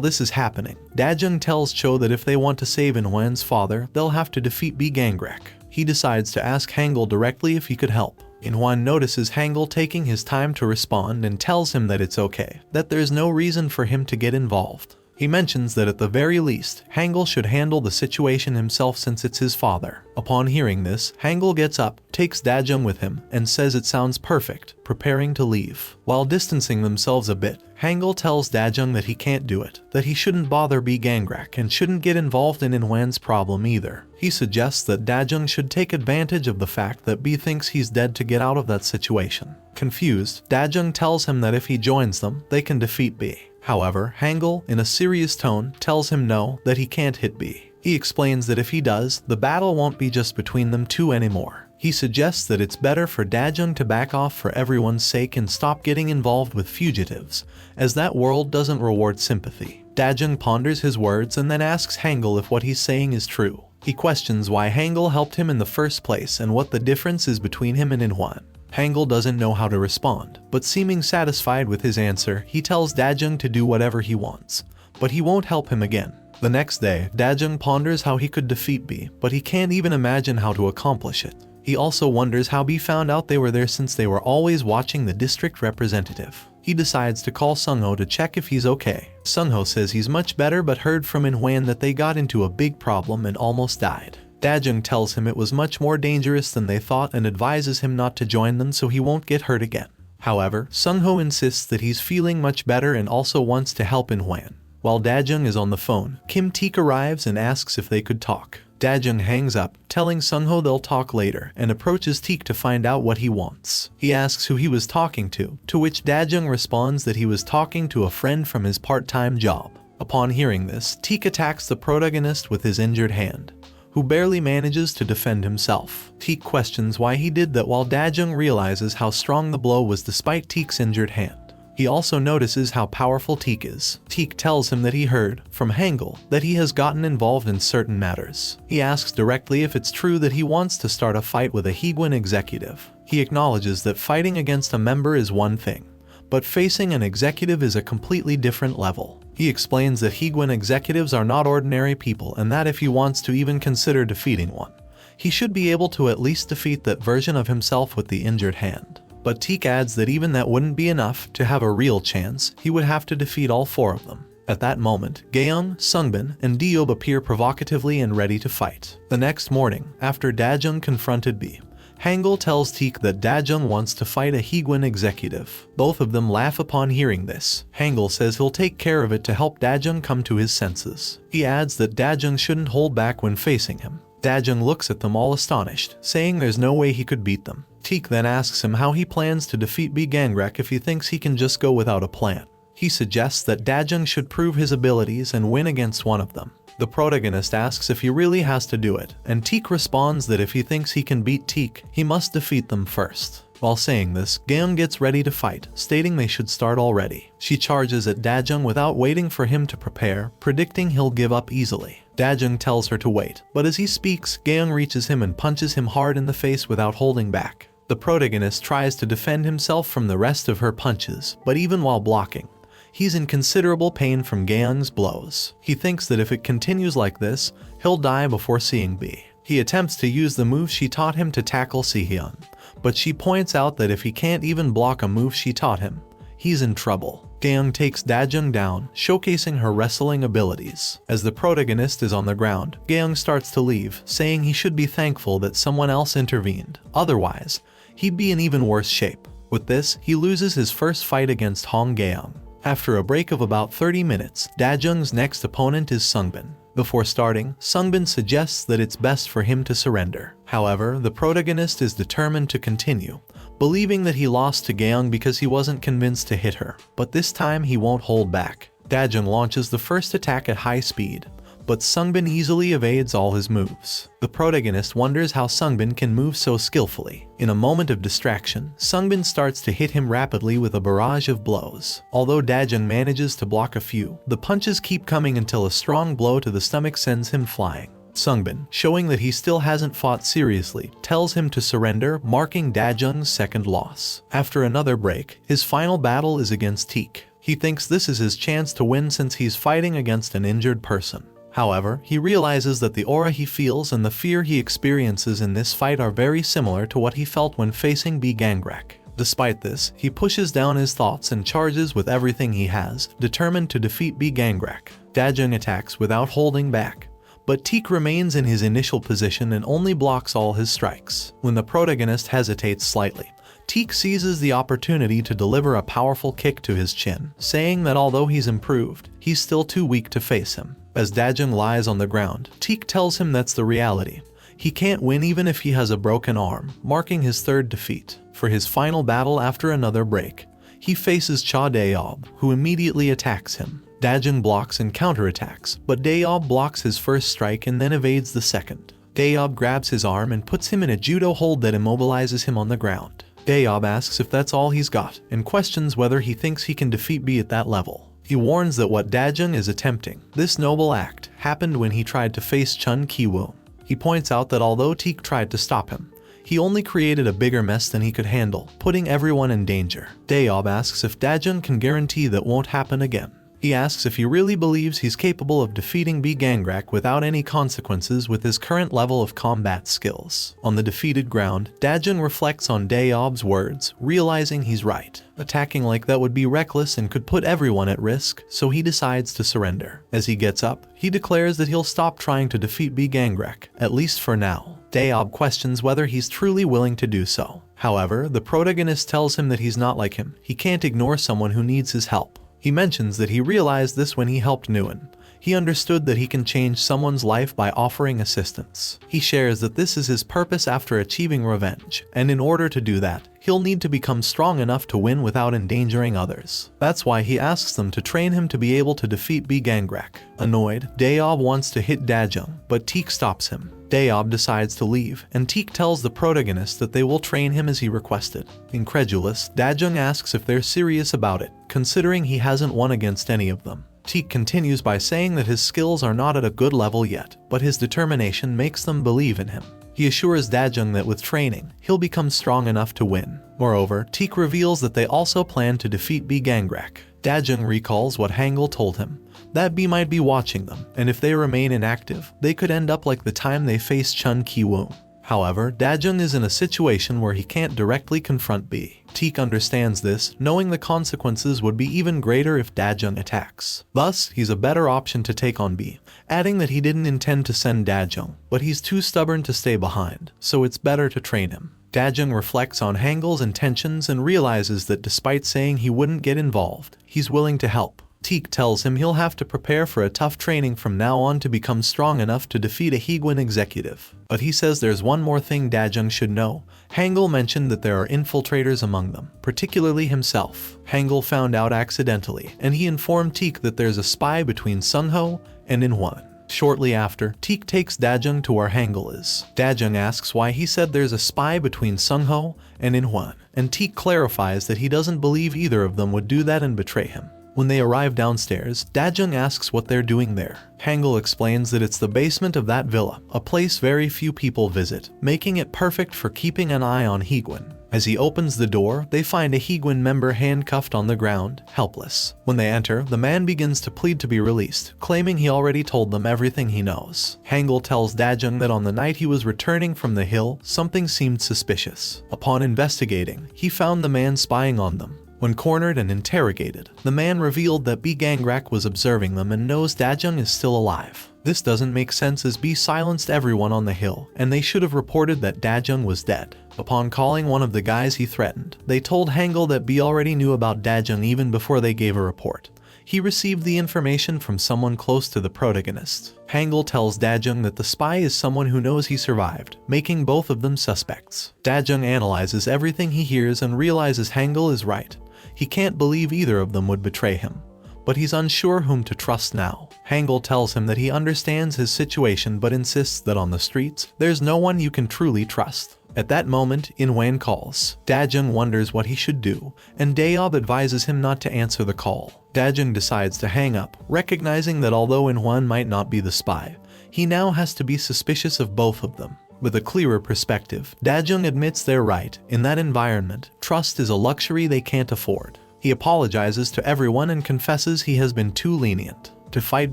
this is happening, Dajung tells Cho that if they want to save Inwan's father, they'll have to defeat Bae Gangrak. He decides to ask Hangle directly if he could help. Inwan notices Hangle taking his time to respond and tells him that it's okay, that there's no reason for him to get involved. He mentions that at the very least, Hangle should handle the situation himself since it's his father. Upon hearing this, Hangle gets up, takes Dajung with him, and says it sounds perfect, preparing to leave. While distancing themselves a bit, Hangle tells Dajung that he can't do it, that he shouldn't bother Bae Gangrak and shouldn't get involved in Inwan's problem either. He suggests that Dajung should take advantage of the fact that Bae thinks he's dead to get out of that situation. Confused, Dajung tells him that if he joins them, they can defeat Bae. However, Hangle, in a serious tone, tells him no, that he can't hit Bae. He explains that if he does, the battle won't be just between them two anymore. He suggests that it's better for Dajung to back off for everyone's sake and stop getting involved with fugitives, as that world doesn't reward sympathy. Dajung ponders his words and then asks Hangle if what he's saying is true. He questions why Hangle helped him in the first place and what the difference is between him and Inwan. Hangle doesn't know how to respond, but seeming satisfied with his answer, he tells Dajung to do whatever he wants, but he won't help him again. The next day, Dajung ponders how he could defeat Bae, but he can't even imagine how to accomplish it. He also wonders how Bae found out they were there since they were always watching the district representative. He decides to call Sungho to check if he's okay. Sungho says he's much better but heard from Inwan that they got into a big problem and almost died. Dajung tells him it was much more dangerous than they thought and advises him not to join them so he won't get hurt again. However, Sungho insists that he's feeling much better and also wants to help Inwan. While Dajung is on the phone, Kim Teek arrives and asks if they could talk. Dajung hangs up, telling Sungho they'll talk later, and approaches Teek to find out what he wants. He asks who he was talking to which Dajung responds that he was talking to a friend from his part-time job. Upon hearing this, Teek attacks the protagonist with his injured hand, who barely manages to defend himself. Teek questions why he did that while Dajung realizes how strong the blow was despite Teek's injured hand. He also notices how powerful Teek is. Teek tells him that he heard, from Hangle, that he has gotten involved in certain matters. He asks directly if it's true that he wants to start a fight with a Higuin executive. He acknowledges that fighting against a member is one thing, but facing an executive is a completely different level. He explains that Higuin executives are not ordinary people and that if he wants to even consider defeating one, he should be able to at least defeat that version of himself with the injured hand. But Teak adds that even that wouldn't be enough to have a real chance, he would have to defeat all 4 of them. At that moment, Gaeung, Sungbin, and Deob appear provocatively and ready to fight. The next morning, after Dajung confronted B, Hangle tells Teak that Dajung wants to fight a Higuin executive. Both of them laugh upon hearing this. Hangle says he'll take care of it to help Dajung come to his senses. He adds that Dajung shouldn't hold back when facing him. Dajung looks at them all astonished, saying there's no way he could beat them. Teak then asks him how he plans to defeat Bae Gangrak if he thinks he can just go without a plan. He suggests that Dajung should prove his abilities and win against one of them. The protagonist asks if he really has to do it, and Teak responds that if he thinks he can beat Teak, he must defeat them first. While saying this, Gaeung gets ready to fight, stating they should start already. She charges at Dajung without waiting for him to prepare, predicting he'll give up easily. Dajung tells her to wait, but as he speaks, Gaeung reaches him and punches him hard in the face without holding back. The protagonist tries to defend himself from the rest of her punches, but even while blocking, he's in considerable pain from Gaeung's blows. He thinks that if it continues like this, he'll die before seeing B. He attempts to use the move she taught him to tackle Sihyun, but she points out that if he can't even block a move she taught him, he's in trouble. Gaeung takes Dajung down, showcasing her wrestling abilities. As the protagonist is on the ground, Gaeung starts to leave, saying he should be thankful that someone else intervened. Otherwise, he'd be in even worse shape. With this, he loses his first fight against Hong Gaeung. After a break of about 30 minutes, Dajung's next opponent is Sungbin. Before starting, Sungbin suggests that it's best for him to surrender. However, the protagonist is determined to continue, believing that he lost to Gaeung because he wasn't convinced to hit her. But this time he won't hold back. Dajung launches the first attack at high speed, but Sungbin easily evades all his moves. The protagonist wonders how Sungbin can move so skillfully. In a moment of distraction, Sungbin starts to hit him rapidly with a barrage of blows. Although Dajung manages to block a few, the punches keep coming until a strong blow to the stomach sends him flying. Sungbin, showing that he still hasn't fought seriously, tells him to surrender, marking Dajung's second loss. After another break, his final battle is against Teak. He thinks this is his chance to win since he's fighting against an injured person. However, he realizes that the aura he feels and the fear he experiences in this fight are very similar to what he felt when facing Bae Gangrak. Despite this, he pushes down his thoughts and charges with everything he has, determined to defeat Bae Gangrak. Dajung attacks without holding back, but Teak remains in his initial position and only blocks all his strikes. When the protagonist hesitates slightly, Teak seizes the opportunity to deliver a powerful kick to his chin, saying that although he's improved, he's still too weak to face him. As Dajung lies on the ground, Teak tells him that's the reality. He can't win even if he has a broken arm, marking his third defeat. For his final battle after another break, he faces Cha Daeob, who immediately attacks him. Dajung blocks and counterattacks, but Daeob blocks his first strike and then evades the second. Daeob grabs his arm and puts him in a judo hold that immobilizes him on the ground. Daeob asks if that's all he's got, and questions whether he thinks he can defeat B at that level. He warns that what Dajung is attempting, this noble act, happened when he tried to face Chun Ki-woo. He points out that although Teak tried to stop him, he only created a bigger mess than he could handle, putting everyone in danger. Daeob asks if Dajung can guarantee that won't happen again. He asks if he really believes he's capable of defeating Bae Gangrak without any consequences with his current level of combat skills. On the defeated ground, Dajung reflects on Daeob's words, realizing he's right. Attacking like that would be reckless and could put everyone at risk, so he decides to surrender. As he gets up, he declares that he'll stop trying to defeat Bae Gangrak, at least for now. Daeob questions whether he's truly willing to do so. However, the protagonist tells him that he's not like him. He can't ignore someone who needs his help. He mentions that he realized this when he helped Nguyen. He understood that he can change someone's life by offering assistance. He shares that this is his purpose after achieving revenge, and in order to do that, he'll need to become strong enough to win without endangering others. That's why he asks them to train him to be able to defeat Bae Gangrak. Annoyed, Daeob wants to hit Dajung, but Teak stops him. Daeob decides to leave, and Teak tells the protagonist that they will train him as he requested. Incredulous, Dajung asks if they're serious about it, considering he hasn't won against any of them. Teak continues by saying that his skills are not at a good level yet, but his determination makes them believe in him. He assures Dajung that with training, he'll become strong enough to win. Moreover, Teak reveals that they also plan to defeat Bae Gangrak. Dajung recalls what Hangle told him, that Bae might be watching them, and if they remain inactive, they could end up like the time they faced Chun Ki-woo. However, Dajung is in a situation where he can't directly confront Bae. Teak understands this, knowing the consequences would be even greater if Dajung attacks. Thus, he's a better option to take on Bae, adding that he didn't intend to send Dajung, but he's too stubborn to stay behind, so it's better to train him. Dajung reflects on Hangle's intentions and realizes that despite saying he wouldn't get involved, he's willing to help. Teak tells him he'll have to prepare for a tough training from now on to become strong enough to defeat a Higuin executive. But he says there's one more thing Dajung should know. Hangle mentioned that there are infiltrators among them, particularly himself. Hangle found out accidentally, and he informed Teak that there's a spy between Sungho and Inhwan. Shortly after, Teak takes Dajung to where Hangle is. Dajung asks why he said there's a spy between Sungho and Inhwan, and Teak clarifies that he doesn't believe either of them would do that and betray him. When they arrive downstairs, Dajung asks what they're doing there. Hangle explains that it's the basement of that villa, a place very few people visit, making it perfect for keeping an eye on Higuin. As he opens the door, they find a Higuin member handcuffed on the ground, helpless. When they enter, the man begins to plead to be released, claiming he already told them everything he knows. Hangle tells Dajung that on the night he was returning from the hill, something seemed suspicious. Upon investigating, he found the man spying on them. When cornered and interrogated, the man revealed that Bae Gangrak was observing them and knows Dajung is still alive. This doesn't make sense as Bae silenced everyone on the hill, and they should have reported that Dajung was dead. Upon calling one of the guys he threatened, they told Hangle that Bae already knew about Dajung even before they gave a report. He received the information from someone close to the protagonist. Hangle tells Dajung that the spy is someone who knows he survived, making both of them suspects. Dajung analyzes everything he hears and realizes Hangle is right. He can't believe either of them would betray him, but he's unsure whom to trust now. Hangle tells him that he understands his situation but insists that on the streets, there's no one you can truly trust. At that moment, Inhwan calls. Dajung wonders what he should do, and Dayob advises him not to answer the call. Dajung decides to hang up, recognizing that although Inhwan might not be the spy, he now has to be suspicious of both of them. With a clearer perspective, Dajung admits they're right. In that environment, trust is a luxury they can't afford. He apologizes to everyone and confesses he has been too lenient. To fight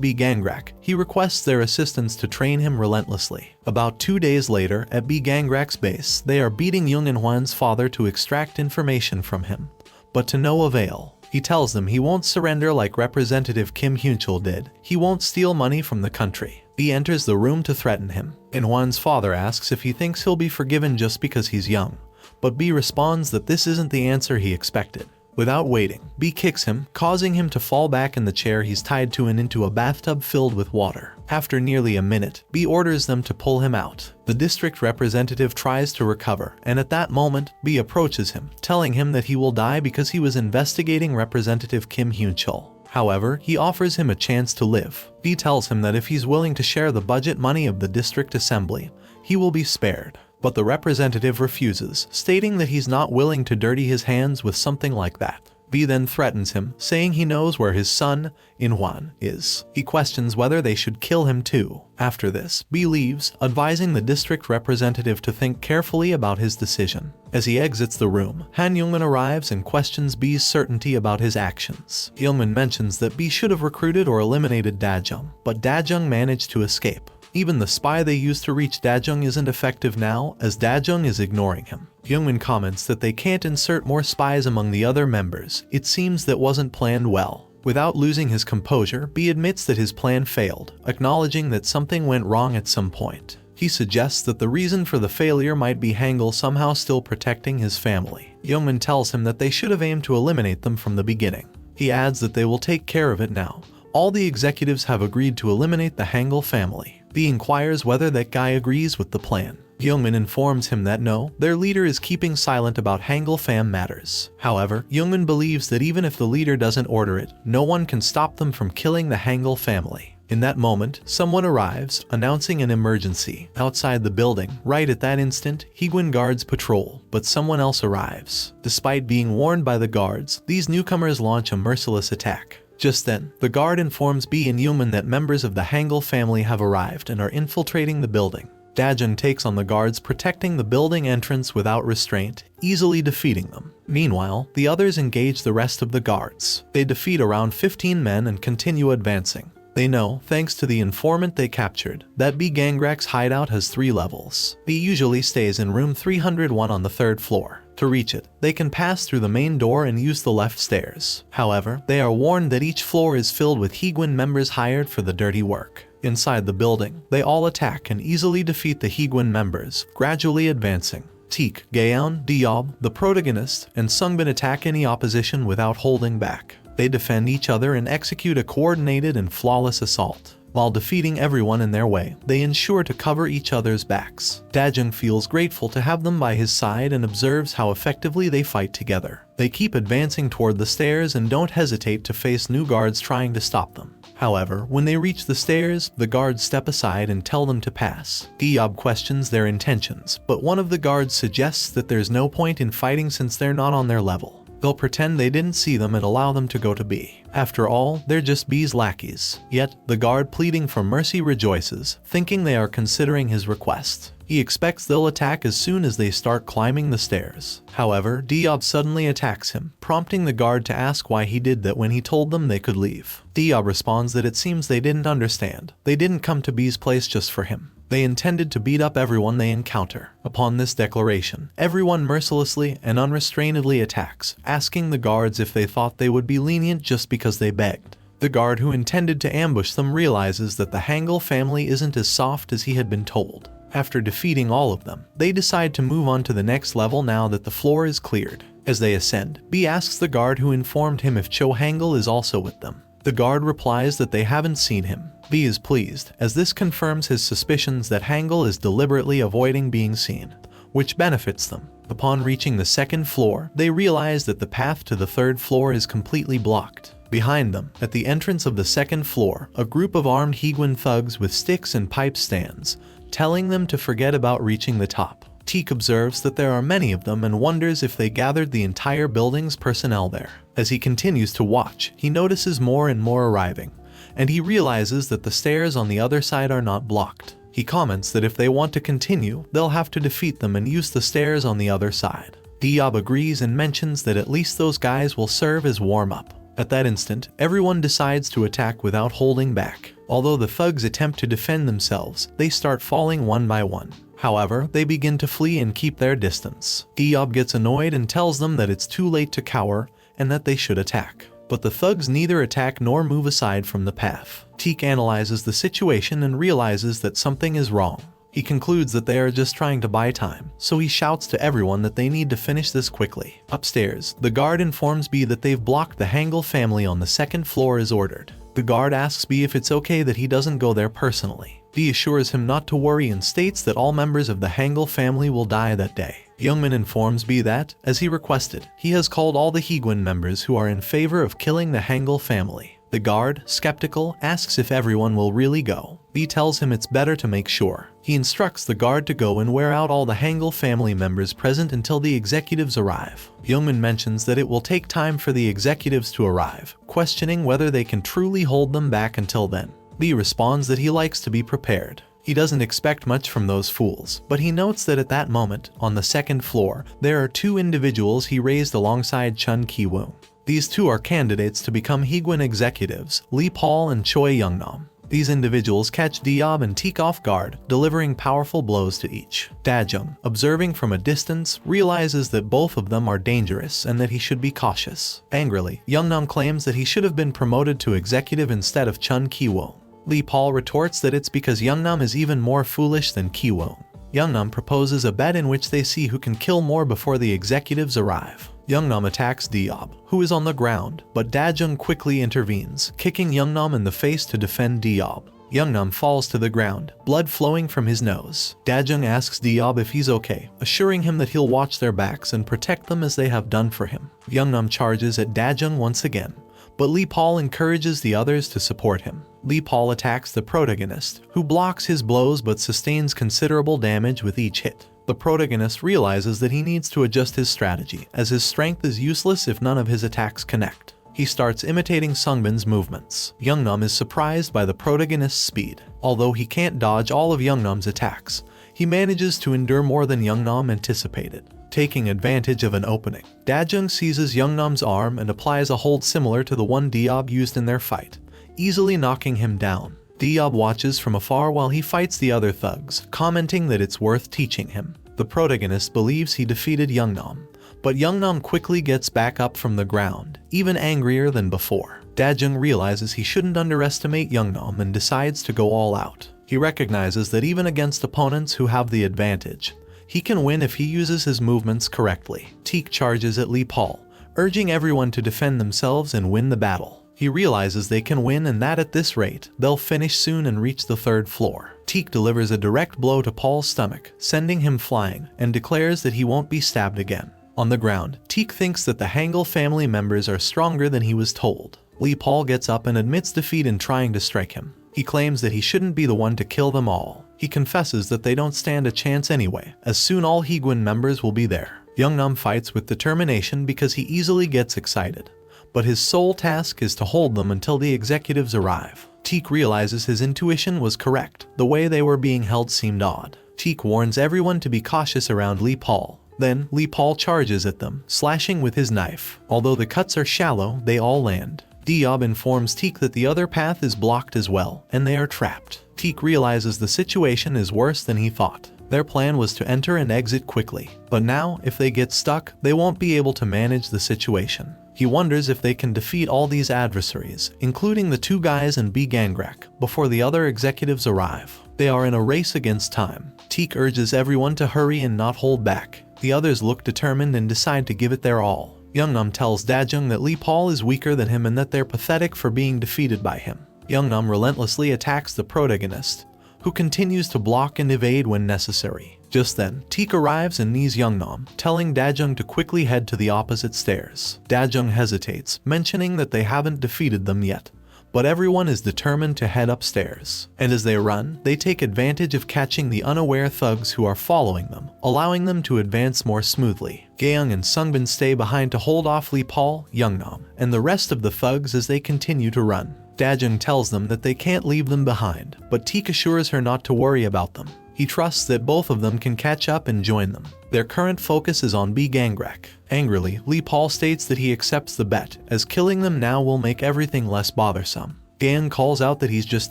Bae Gangrak, he requests their assistance to train him relentlessly. About 2 days later, at Bae Gangrak's base, they are beating Young Inhwan's father to extract information from him, but to no avail. He tells them he won't surrender like Representative Kim Hyun-chul did. He won't steal money from the country. Bae enters the room to threaten him. Inhwan's father asks if he thinks he'll be forgiven just because he's young, but Bae responds that this isn't the answer he expected. Without waiting, Bae kicks him, causing him to fall back in the chair he's tied to and into a bathtub filled with water. After nearly a minute, Bae orders them to pull him out. The district representative tries to recover, and at that moment, Bae approaches him, telling him that he will die because he was investigating Representative Kim Hyun-chul. However, he offers him a chance to live. Bae tells him that if he's willing to share the budget money of the district assembly, he will be spared. But the representative refuses, stating that he's not willing to dirty his hands with something like that. Bae then threatens him, saying he knows where his son, Inhwan, is. He questions whether they should kill him too. After this, Bae leaves, advising the district representative to think carefully about his decision. As he exits the room, Han Youngmin arrives and questions Bae's certainty about his actions. Youngmin mentions that Bae should have recruited or eliminated Dajung, but Dajung managed to escape. Even the spy they used to reach Dajung isn't effective now, as Dajung is ignoring him. Youngmin comments that they can't insert more spies among the other members. It seems that wasn't planned well. Without losing his composure, Bae admits that his plan failed, acknowledging that something went wrong at some point. He suggests that the reason for the failure might be Hangle somehow still protecting his family. Youngmin tells him that they should have aimed to eliminate them from the beginning. He adds that they will take care of it now. All the executives have agreed to eliminate the Hangle family. Bae inquires whether that guy agrees with the plan. Youngmin informs him that no, their leader is keeping silent about Hangle fam matters. However, Youngmin believes that even if the leader doesn't order it, no one can stop them from killing the Hangle family. In that moment, someone arrives, announcing an emergency. Outside the building, right at that instant, Higuin guards patrol, but someone else arrives. Despite being warned by the guards, these newcomers launch a merciless attack. Just then, the guard informs Bae and Youngmin that members of the Hangle family have arrived and are infiltrating the building. Dajun takes on the guards protecting the building entrance without restraint, easily defeating them. Meanwhile, the others engage the rest of the guards. They defeat around 15 men and continue advancing. They know, thanks to the informant they captured, that Bae Gangrak's hideout has 3 levels. He usually stays in room 301 on the 3rd floor. To reach it, they can pass through the main door and use the left stairs. However, they are warned that each floor is filled with Higuin members hired for the dirty work. Inside the building, they all attack and easily defeat the Higuin members, gradually advancing. Teek, Gaeon, Diob, the protagonist, and Sungbin attack any opposition without holding back. They defend each other and execute a coordinated and flawless assault. While defeating everyone in their way, they ensure to cover each other's backs. Dajun feels grateful to have them by his side and observes how effectively they fight together. They keep advancing toward the stairs and don't hesitate to face new guards trying to stop them. However, when they reach the stairs, the guards step aside and tell them to pass. Diob questions their intentions, but one of the guards suggests that there's no point in fighting since they're not on their level. They'll pretend they didn't see them and allow them to go to Bae. After all, they're just Bae's lackeys. Yet, the guard pleading for mercy rejoices, thinking they are considering his request. He expects they'll attack as soon as they start climbing the stairs. However, Diob suddenly attacks him, prompting the guard to ask why he did that when he told them they could leave. Diob responds that it seems they didn't understand. They didn't come to Bae's place just for him. They intended to beat up everyone they encounter. Upon this declaration, everyone mercilessly and unrestrainedly attacks, asking the guards if they thought they would be lenient just because they begged. The guard who intended to ambush them realizes that the Hangle family isn't as soft as he had been told. After defeating all of them, they decide to move on to the next level now that the floor is cleared. As they ascend, Bae asks the guard who informed him if Cho Hangle is also with them. The guard replies that they haven't seen him. Bae is pleased, as this confirms his suspicions that Hangle is deliberately avoiding being seen, which benefits them. Upon reaching the 2nd floor, they realize that the path to the 3rd floor is completely blocked. Behind them, at the entrance of the 2nd floor, a group of armed Higuin thugs with sticks and pipes stands, telling them to forget about reaching the top. Teek observes that there are many of them and wonders if they gathered the entire building's personnel there. As he continues to watch, he notices more and more arriving, and he realizes that the stairs on the other side are not blocked. He comments that if they want to continue, they'll have to defeat them and use the stairs on the other side. Diob agrees and mentions that at least those guys will serve as warm-up. At that instant, everyone decides to attack without holding back. Although the thugs attempt to defend themselves, they start falling one by one. However, they begin to flee and keep their distance. Diob gets annoyed and tells them that it's too late to cower and that they should attack. But the thugs neither attack nor move aside from the path. Teek analyzes the situation and realizes that something is wrong. He concludes that they are just trying to buy time, so he shouts to everyone that they need to finish this quickly. Upstairs, the guard informs Bae that they've blocked the Hangle family on the 2nd floor as ordered. The guard asks Bae if it's okay that he doesn't go there personally. Bae assures him not to worry and states that all members of the Hangle family will die that day. Youngman informs Bae that, as he requested, he has called all the Higuin members who are in favor of killing the Hangle family. The guard, skeptical, asks if everyone will really go. Bae tells him it's better to make sure. He instructs the guard to go and wear out all the Hangle family members present until the executives arrive. Youngman mentions that it will take time for the executives to arrive, questioning whether they can truly hold them back until then. Bae responds that he likes to be prepared. He doesn't expect much from those fools, but he notes that at that moment, on the 2nd floor, there are 2 individuals he raised alongside Chun Ki-woon. These 2 are candidates to become Higuin executives, Lee Paul and Choi Youngnam. These individuals catch Diob and Teek off guard, delivering powerful blows to each. Dajung, observing from a distance, realizes that both of them are dangerous and that he should be cautious. Angrily, Youngnam claims that he should have been promoted to executive instead of Chun Ki-woon. Lee Paul retorts that it's because Youngnam is even more foolish than Ki-woon. Youngnam proposes a bet in which they see who can kill more before the executives arrive. Youngnam attacks Diob, who is on the ground, but Dajung quickly intervenes, kicking Youngnam in the face to defend Diob. Youngnam falls to the ground, blood flowing from his nose. Dajung asks Diob if he's okay, assuring him that he'll watch their backs and protect them as they have done for him. Youngnam charges at Dajung once again, but Lee Paul encourages the others to support him. Lee Paul attacks the protagonist, who blocks his blows but sustains considerable damage with each hit. The protagonist realizes that he needs to adjust his strategy, as his strength is useless if none of his attacks connect. He starts imitating Sungbin's movements. Youngnam is surprised by the protagonist's speed. Although he can't dodge all of Youngnam's attacks, he manages to endure more than Yeongnam anticipated. Taking advantage of an opening, Dajung seizes Yeongnam's arm and applies a hold similar to the one Diob used in their fight, easily knocking him down. Diob watches from afar while he fights the other thugs, commenting that it's worth teaching him. The protagonist believes he defeated Yeongnam, but Yeongnam quickly gets back up from the ground, even angrier than before. Dajung realizes he shouldn't underestimate Yeongnam and decides to go all out. He recognizes that even against opponents who have the advantage, he can win if he uses his movements correctly. Teek charges at Lee Paul, urging everyone to defend themselves and win the battle. He realizes they can win and that at this rate, they'll finish soon and reach the 3rd floor. Teek delivers a direct blow to Paul's stomach, sending him flying, and declares that he won't be stabbed again. On the ground, Teek thinks that the Hangle family members are stronger than he was told. Lee Paul gets up and admits defeat in trying to strike him. He claims that he shouldn't be the one to kill them all. He confesses that they don't stand a chance anyway, as soon all Higuin members will be there. Yeongnam fights with determination because he easily gets excited, but his sole task is to hold them until the executives arrive. Teek realizes his intuition was correct. The way they were being held seemed odd. Teek warns everyone to be cautious around Lee Paul. Then, Lee Paul charges at them, slashing with his knife. Although the cuts are shallow, they all land. Diob informs Teek that the other path is blocked as well, and they are trapped. Teek realizes the situation is worse than he thought. Their plan was to enter and exit quickly, but now, if they get stuck, they won't be able to manage the situation. He wonders if they can defeat all these adversaries, including the 2 guys and Bae Gangrak, before the other executives arrive. They are in a race against time. Teek urges everyone to hurry and not hold back. The others look determined and decide to give it their all. Yeongnam tells Dajung that Lee Paul is weaker than him and that they're pathetic for being defeated by him. Yeongnam relentlessly attacks the protagonist, who continues to block and evade when necessary. Just then, Teek arrives and knees Yeongnam, telling Dajung to quickly head to the opposite stairs. Dajung hesitates, mentioning that they haven't defeated them yet, but everyone is determined to head upstairs. And as they run, they take advantage of catching the unaware thugs who are following them, allowing them to advance more smoothly. Gaeung and Sungbin stay behind to hold off Lee Paul, Yeongnam, and the rest of the thugs as they continue to run. Dajung tells them that they can't leave them behind, but Teek assures her not to worry about them. He trusts that both of them can catch up and join them. Their current focus is on Bae Gangrak. Angrily, Lee Paul states that he accepts the bet, as killing them now will make everything less bothersome. Gaeung calls out that he's just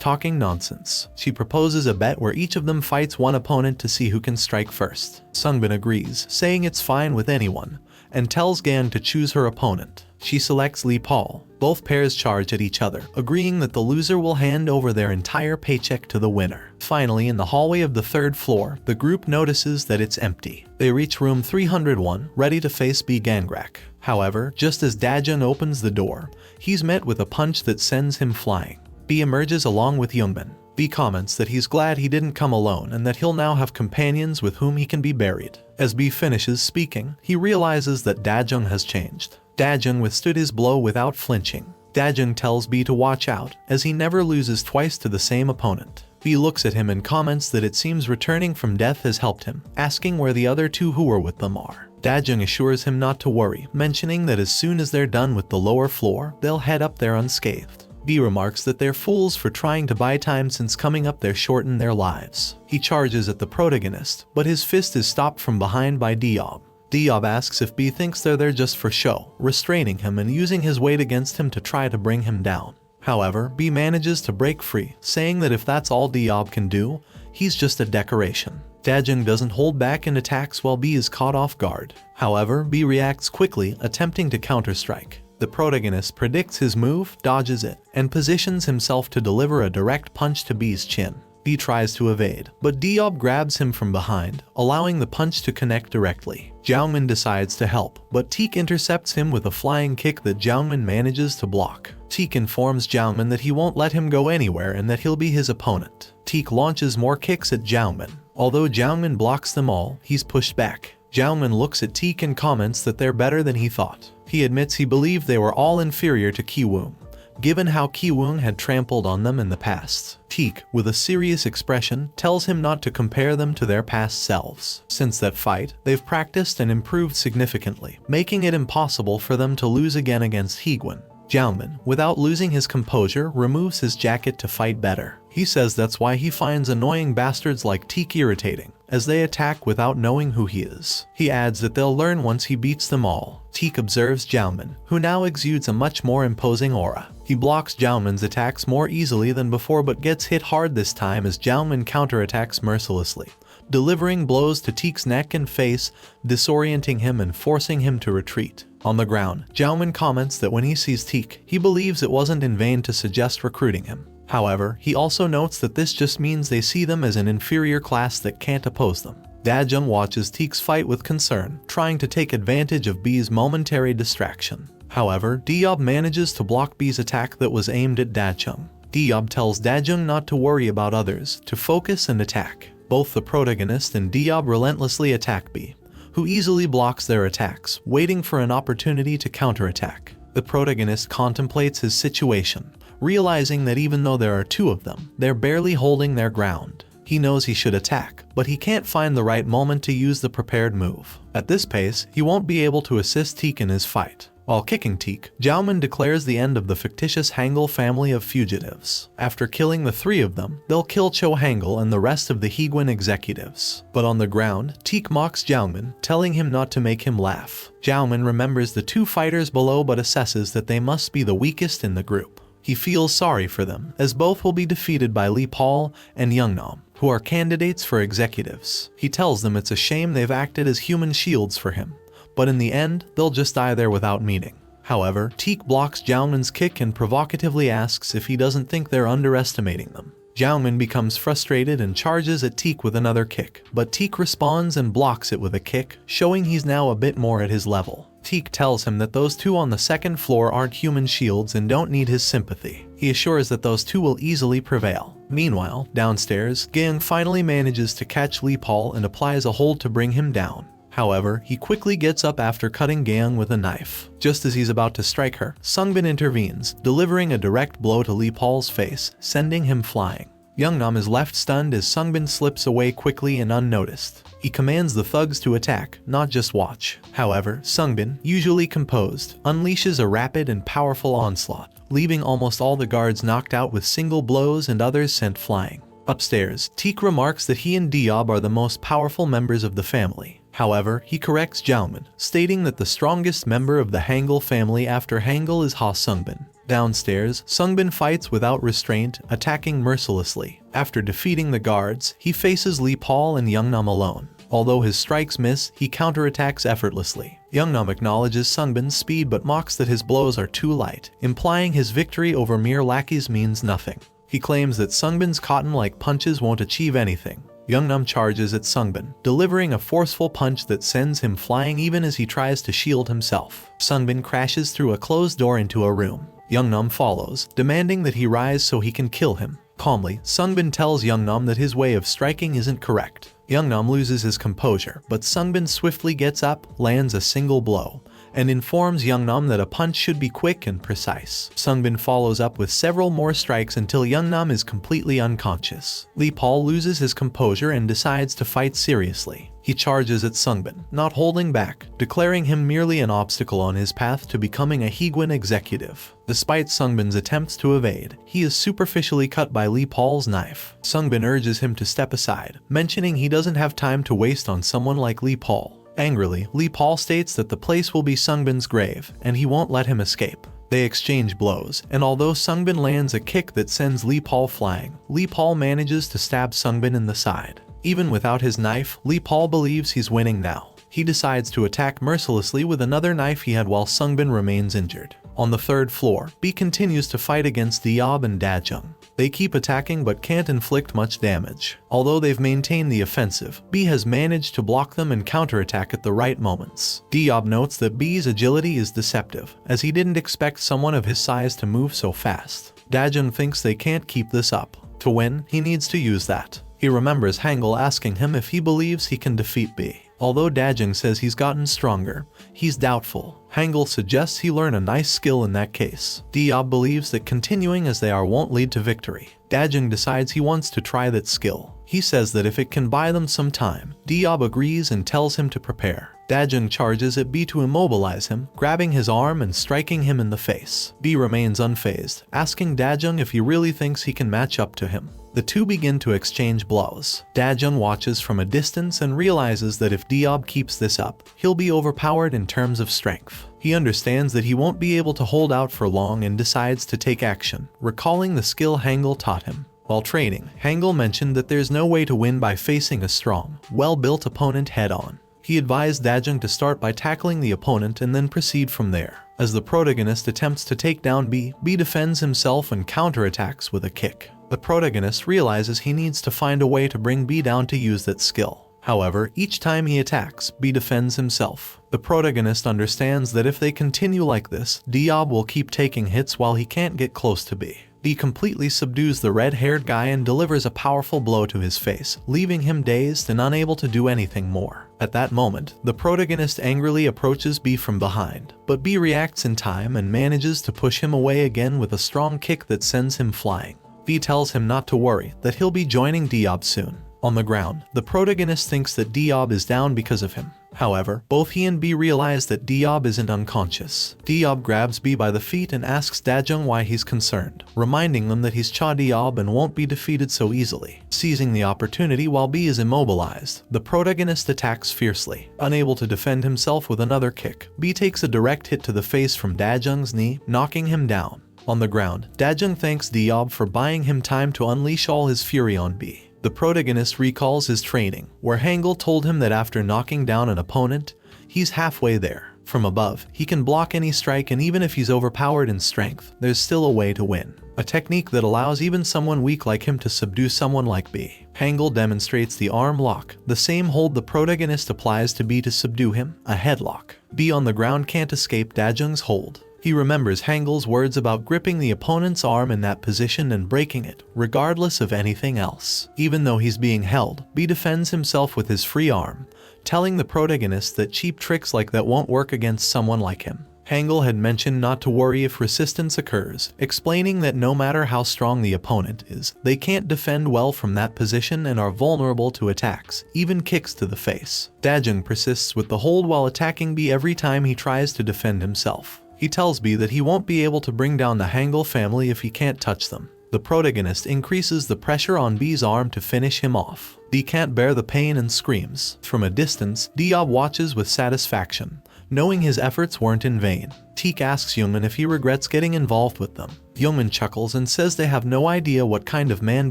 talking nonsense. She proposes a bet where each of them fights one opponent to see who can strike first. Sungbin agrees, saying it's fine with anyone, and tells Gaeung to choose her opponent. She selects Lee Paul. Both pairs charge at each other, agreeing that the loser will hand over their entire paycheck to the winner. Finally, in the hallway of the 3rd floor, the group notices that it's empty. They reach room 301, ready to face Bae Gangrak. However, just as Dajung opens the door, he's met with a punch that sends him flying. Bae emerges along with Yeongbin. Bae comments that he's glad he didn't come alone and that he'll now have companions with whom he can be buried. As Bae finishes speaking, he realizes that Dajung has changed. Dajung withstood his blow without flinching. Dajung tells Bae to watch out, as he never loses twice to the same opponent. Bae looks at him and comments that it seems returning from death has helped him, asking where the other 2 who were with them are. Dajung assures him not to worry, mentioning that as soon as they're done with the lower floor, they'll head up there unscathed. Bae remarks that they're fools for trying to buy time since coming up there shortened their lives. He charges at the protagonist, but his fist is stopped from behind by Diob. Diob asks if Bae thinks they're there just for show, restraining him and using his weight against him to try to bring him down. However, Bae manages to break free, saying that if that's all Diob can do, he's just a decoration. Dajung doesn't hold back and attacks while Bae is caught off guard. However, Bae reacts quickly, attempting to counterstrike. The protagonist predicts his move, dodges it, and positions himself to deliver a direct punch to Bae's chin. Bae tries to evade, but Diob grabs him from behind, allowing the punch to connect directly. Jeongmin decides to help, but Teek intercepts him with a flying kick that Jeongmin manages to block. Teek informs Jeongmin that he won't let him go anywhere and that he'll be his opponent. Teek launches more kicks at Jeongmin. Although Jeongmin blocks them all, he's pushed back. Jeongmin looks at Teek and comments that they're better than he thought. He admits he believed they were all inferior to Kiwoong, given how Kiwoong had trampled on them in the past. Teek, with a serious expression, tells him not to compare them to their past selves. Since that fight, they've practiced and improved significantly, making it impossible for them to lose again against Higuin. Jeongmin, without losing his composure, removes his jacket to fight better. He says that's why he finds annoying bastards like Teak irritating, as they attack without knowing who he is. He adds that they'll learn once he beats them all. Teak observes Jiaoman, who now exudes a much more imposing aura. He blocks Jiaoman's attacks more easily than before but gets hit hard this time as Jiaoman counterattacks mercilessly, delivering blows to Teak's neck and face, disorienting him and forcing him to retreat. On the ground, Jiaoman comments that when he sees Teak, he believes it wasn't in vain to suggest recruiting him. However, he also notes that this just means they see them as an inferior class that can't oppose them. Dajun watches Teak's fight with concern, trying to take advantage of B's momentary distraction. However, Diob manages to block B's attack that was aimed at Dajun. Diob tells Dajun not to worry about others, to focus and attack. Both the protagonist and Diob relentlessly attack B, who easily blocks their attacks, waiting for an opportunity to counterattack. The protagonist contemplates his situation, realizing that even though there are two of them, they're barely holding their ground. He knows he should attack, but he can't find the right moment to use the prepared move. At this pace, he won't be able to assist Teak in his fight. While kicking Teak, Jiaoman declares the end of the fictitious Hangle family of fugitives. After killing the three of them, they'll kill Cho Hangle and the rest of the Higuin executives. But on the ground, Teak mocks Jiaoman, telling him not to make him laugh. Jiaoman remembers the two fighters below but assesses that they must be the weakest in the group. He feels sorry for them, as both will be defeated by Li Paul and Youngnam, who are candidates for executives. He tells them it's a shame they've acted as human shields for him, but in the end, they'll just die there without meaning. However, Teak blocks Jiaoman's kick and provocatively asks if he doesn't think they're underestimating them. Jiaoman becomes frustrated and charges at Teak with another kick, but Teak responds and blocks it with a kick, showing he's now a bit more at his level. Teak tells him that those two on the second floor aren't human shields and don't need his sympathy. He assures that those two will easily prevail. Meanwhile, downstairs, Gang finally manages to catch Li Paul and applies a hold to bring him down. However, he quickly gets up after cutting Gang with a knife. Just as he's about to strike her, Sungbin intervenes, delivering a direct blow to Li Paul's face, sending him flying. Youngnam is left stunned as Sungbin slips away quickly and unnoticed. He commands the thugs to attack, not just watch. However, Sungbin, usually composed, unleashes a rapid and powerful onslaught, leaving almost all the guards knocked out with single blows and others sent flying. Upstairs, Teak remarks that he and Diob are the most powerful members of the family. However, he corrects Jiaoman, stating that the strongest member of the Hangle family after Hangle is Ha Sungbin. Downstairs, Sungbin fights without restraint, attacking mercilessly. After defeating the guards, he faces Li Paul and Youngnam alone. Although his strikes miss, he counterattacks effortlessly. Youngnam acknowledges Sungbin's speed but mocks that his blows are too light, implying his victory over mere lackeys means nothing. He claims that Sungbin's cotton-like punches won't achieve anything. Youngnam charges at Sungbin, delivering a forceful punch that sends him flying even as he tries to shield himself. Sungbin crashes through a closed door into a room. Youngnam follows, demanding that he rise so he can kill him. Calmly, Sungbin tells Youngnam that his way of striking isn't correct. Youngnam loses his composure, but Sungbin swiftly gets up, lands a single blow, and informs Youngnam that a punch should be quick and precise. Sungbin follows up with several more strikes until Youngnam is completely unconscious. Li Paul loses his composure and decides to fight seriously. He charges at Sungbin, not holding back, declaring him merely an obstacle on his path to becoming a Higuin executive. Despite Sungbin's attempts to evade, he is superficially cut by Li Paul's knife. Sungbin urges him to step aside, mentioning he doesn't have time to waste on someone like Li Paul. Angrily, Li Paul states that the place will be Sungbin's grave, and he won't let him escape. They exchange blows, and although Sungbin lands a kick that sends Li Paul flying, Li Paul manages to stab Sungbin in the side. Even without his knife, Li Paul believes he's winning now. He decides to attack mercilessly with another knife he had while Sungbin remains injured. On the third floor, B continues to fight against Diob and Dajung. They keep attacking but can't inflict much damage. Although they've maintained the offensive, B has managed to block them and counterattack at the right moments. Diob notes that B's agility is deceptive, as he didn't expect someone of his size to move so fast. Dajung thinks they can't keep this up. To win, he needs to use that. He remembers Hangle asking him if he believes he can defeat B. Although Dajung says he's gotten stronger, he's doubtful. Hangle suggests he learn a nice skill in that case. Diob believes that continuing as they are won't lead to victory. Dajung decides he wants to try that skill. He says that if it can buy them some time, Diob agrees and tells him to prepare. Dajung charges at B to immobilize him, grabbing his arm and striking him in the face. B remains unfazed, asking Dajung if he really thinks he can match up to him. The two begin to exchange blows. Dajung watches from a distance and realizes that if Diob keeps this up, he'll be overpowered in terms of strength. He understands that he won't be able to hold out for long and decides to take action, recalling the skill Hangle taught him. While training, Hangle mentioned that there's no way to win by facing a strong, well-built opponent head-on. He advised Dajung to start by tackling the opponent and then proceed from there. As the protagonist attempts to take down B, B defends himself and counterattacks with a kick. The protagonist realizes he needs to find a way to bring B down to use that skill. However, each time he attacks, B defends himself. The protagonist understands that if they continue like this, Diob will keep taking hits while he can't get close to B. B completely subdues the red-haired guy and delivers a powerful blow to his face, leaving him dazed and unable to do anything more. At that moment, the protagonist angrily approaches B from behind, but B reacts in time and manages to push him away again with a strong kick that sends him flying. B tells him not to worry, that he'll be joining Diob soon. On the ground, the protagonist thinks that Diob is down because of him. However, both he and B realize that Diob isn't unconscious. Diob grabs B by the feet and asks Dajung why he's concerned, reminding them that he's Cha Diob and won't be defeated so easily. Seizing the opportunity while B is immobilized, the protagonist attacks fiercely. Unable to defend himself with another kick, B takes a direct hit to the face from Dajung's knee, knocking him down. On the ground, Dajung thanks Diob for buying him time to unleash all his fury on B. The protagonist recalls his training, where Hangle told him that after knocking down an opponent, he's halfway there. From above, he can block any strike, and even if he's overpowered in strength, there's still a way to win. A technique that allows even someone weak like him to subdue someone like B. Hangle demonstrates the arm lock, the same hold the protagonist applies to B to subdue him, a headlock. B on the ground can't escape Dajung's hold. He remembers Hangle's words about gripping the opponent's arm in that position and breaking it, regardless of anything else. Even though he's being held, B defends himself with his free arm, telling the protagonist that cheap tricks like that won't work against someone like him. Hangle had mentioned not to worry if resistance occurs, explaining that no matter how strong the opponent is, they can't defend well from that position and are vulnerable to attacks, even kicks to the face. Dajung persists with the hold while attacking B every time he tries to defend himself. He tells B that he won't be able to bring down the Hangle family if he can't touch them. The protagonist increases the pressure on B's arm to finish him off. B can't bear the pain and screams. From a distance, Diob watches with satisfaction, knowing his efforts weren't in vain. Teek asks Youngman if he regrets getting involved with them. Youngman chuckles and says they have no idea what kind of man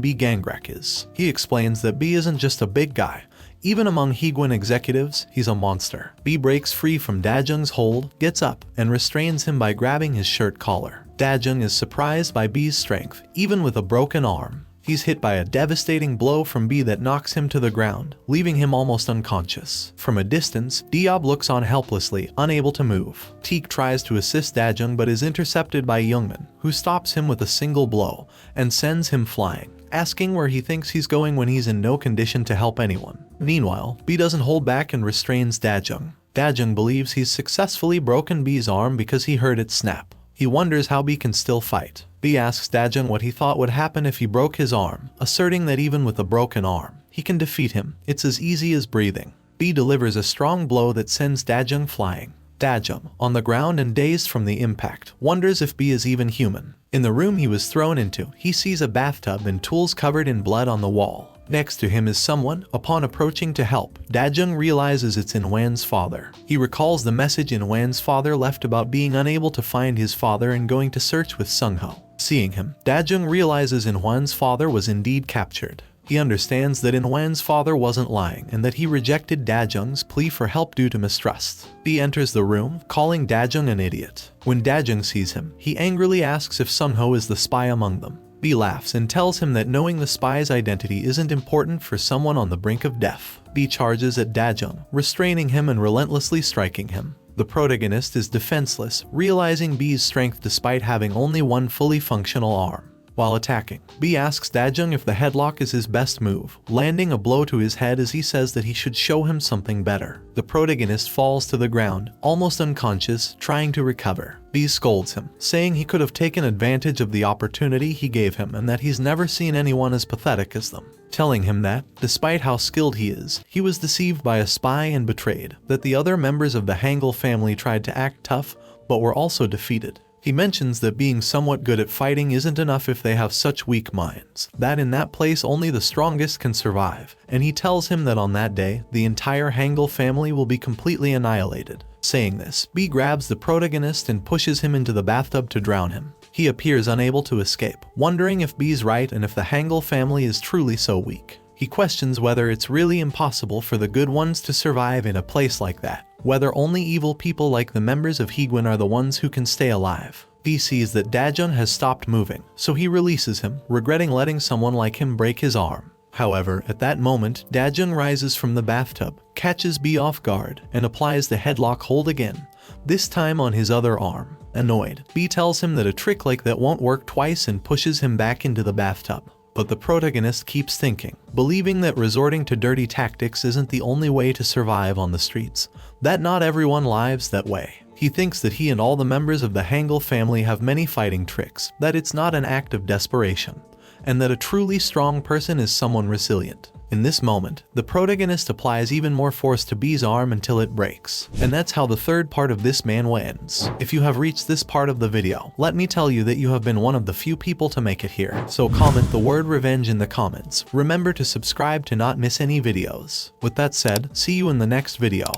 Bae Gangrak is. He explains that B isn't just a big guy. Even among Higuin executives, he's a monster. B breaks free from Dajung's hold, gets up, and restrains him by grabbing his shirt collar. Dajung is surprised by B's strength, even with a broken arm. He's hit by a devastating blow from B that knocks him to the ground, leaving him almost unconscious. From a distance, Diob looks on helplessly, unable to move. Teek tries to assist Dajung but is intercepted by Youngman, who stops him with a single blow and sends him flying, asking where he thinks he's going when he's in no condition to help anyone. Meanwhile, B doesn't hold back and restrains Dajung. Dajung believes he's successfully broken B's arm because he heard it snap. He wonders how B can still fight. B asks Dajung what he thought would happen if he broke his arm, asserting that even with a broken arm, he can defeat him. It's as easy as breathing. B delivers a strong blow that sends Dajung flying. Dajung, on the ground and dazed from the impact, wonders if B is even human. In the room he was thrown into, he sees a bathtub and tools covered in blood on the wall. Next to him is someone. Upon approaching to help, Dajung realizes it's In-hwan's father. He recalls the message In-hwan's father left about being unable to find his father and going to search with Sung-ho. Seeing him, Dajung realizes In-hwan's father was indeed captured. He understands that In-hwan's father wasn't lying and that he rejected Dajung's plea for help due to mistrust. B enters the room, calling Dajung an idiot. When Dajung sees him, he angrily asks if Sung-ho is the spy among them. B laughs and tells him that knowing the spy's identity isn't important for someone on the brink of death. B charges at Dajung, restraining him and relentlessly striking him. The protagonist is defenseless, realizing B's strength despite having only one fully functional arm. While attacking, B asks Dajung if the headlock is his best move, landing a blow to his head as he says that he should show him something better. The protagonist falls to the ground, almost unconscious, trying to recover. B scolds him, saying he could have taken advantage of the opportunity he gave him and that he's never seen anyone as pathetic as them, telling him that, despite how skilled he is, he was deceived by a spy and betrayed, that the other members of the Hangle family tried to act tough, but were also defeated. He mentions that being somewhat good at fighting isn't enough if they have such weak minds, that in that place only the strongest can survive, and he tells him that on that day, the entire Hangle family will be completely annihilated. Saying this, B grabs the protagonist and pushes him into the bathtub to drown him. He appears unable to escape, wondering if B's right and if the Hangle family is truly so weak. He questions whether it's really impossible for the good ones to survive in a place like that, whether only evil people like the members of Higuin are the ones who can stay alive. B sees that Dajun has stopped moving, so he releases him, regretting letting someone like him break his arm. However, at that moment, Dajun rises from the bathtub, catches B off guard, and applies the headlock hold again, this time on his other arm. Annoyed, B tells him that a trick like that won't work twice and pushes him back into the bathtub. But the protagonist keeps thinking, believing that resorting to dirty tactics isn't the only way to survive on the streets, that not everyone lives that way. He thinks that he and all the members of the Hangle family have many fighting tricks, that it's not an act of desperation, and that a truly strong person is someone resilient. In this moment, the protagonist applies even more force to B's arm until it breaks. And that's how the third part of this manhwa ends. If you have reached this part of the video, let me tell you that you have been one of the few people to make it here. So comment the word revenge in the comments. Remember to subscribe to not miss any videos. With that said, see you in the next video.